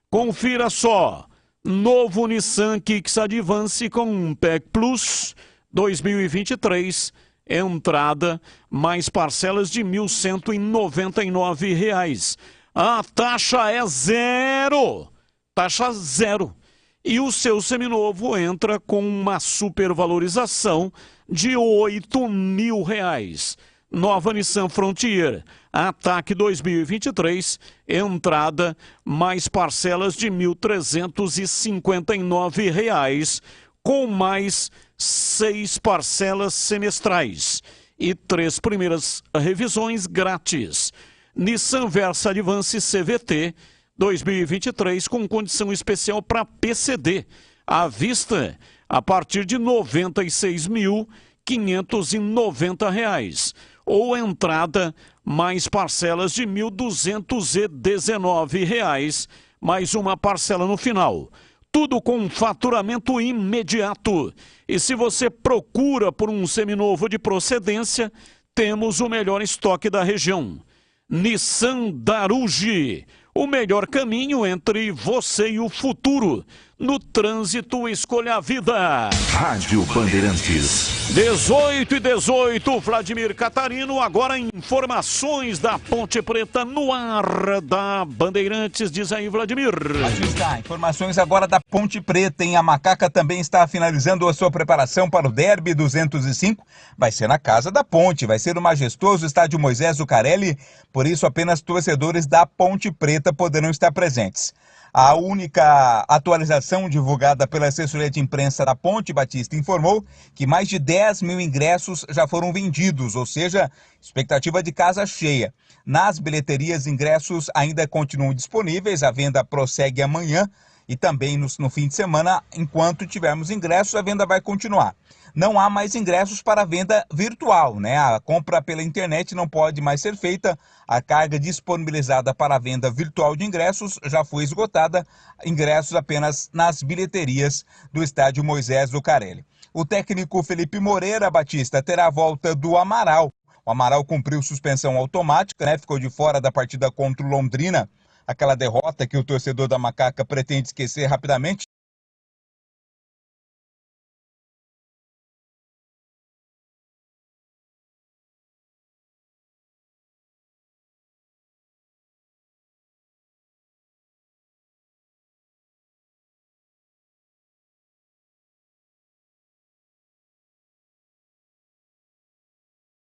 Confira só. Novo Nissan Kicks Advance com PEC Plus 2023. Entrada mais parcelas de R$ 1.199. A taxa é zero. Taxa zero. E o seu seminovo entra com uma supervalorização de R$ 8.000. Nova Nissan Frontier, Ataque 2023, entrada mais parcelas de R$ 1.359, com mais 6 parcelas semestrais e 3 primeiras revisões grátis. Nissan Versa Advance CVT 2023 com condição especial para PCD, à vista a partir de R$ 96.590, ou entrada mais parcelas de R$ 1.219, mais uma parcela no final. Tudo com faturamento imediato. E se você procura por um seminovo de procedência, temos o melhor estoque da região. Nissan Daruge, o melhor caminho entre você e o futuro. No trânsito, escolha a vida. Rádio Bandeirantes. 18:18, Vladimir Catarino. Agora informações da Ponte Preta no ar da Bandeirantes. Diz aí, Vladimir. Aqui está, informações agora da Ponte Preta. A Macaca também está finalizando a sua preparação para o Derby 205. Vai ser na Casa da Ponte, vai ser o majestoso estádio Moisés Zucarelli. Por isso, apenas torcedores da Ponte Preta poderão estar presentes. A única atualização divulgada pela assessoria de imprensa da Ponte Batista informou que mais de 10 mil ingressos já foram vendidos, ou seja, expectativa de casa cheia. Nas bilheterias, ingressos ainda continuam disponíveis, a venda prossegue amanhã e também no fim de semana. Enquanto tivermos ingressos, a venda vai continuar. Não há mais ingressos para venda virtual, né? A compra pela internet não pode mais ser feita. A carga disponibilizada para a venda virtual de ingressos já foi esgotada. Ingressos apenas nas bilheterias do estádio Moisés Zucarelli. O técnico Felipe Moreira Batista terá a volta do Amaral. O Amaral cumpriu suspensão automática, né? Ficou de fora da partida contra o Londrina. Aquela derrota que o torcedor da Macaca pretende esquecer rapidamente.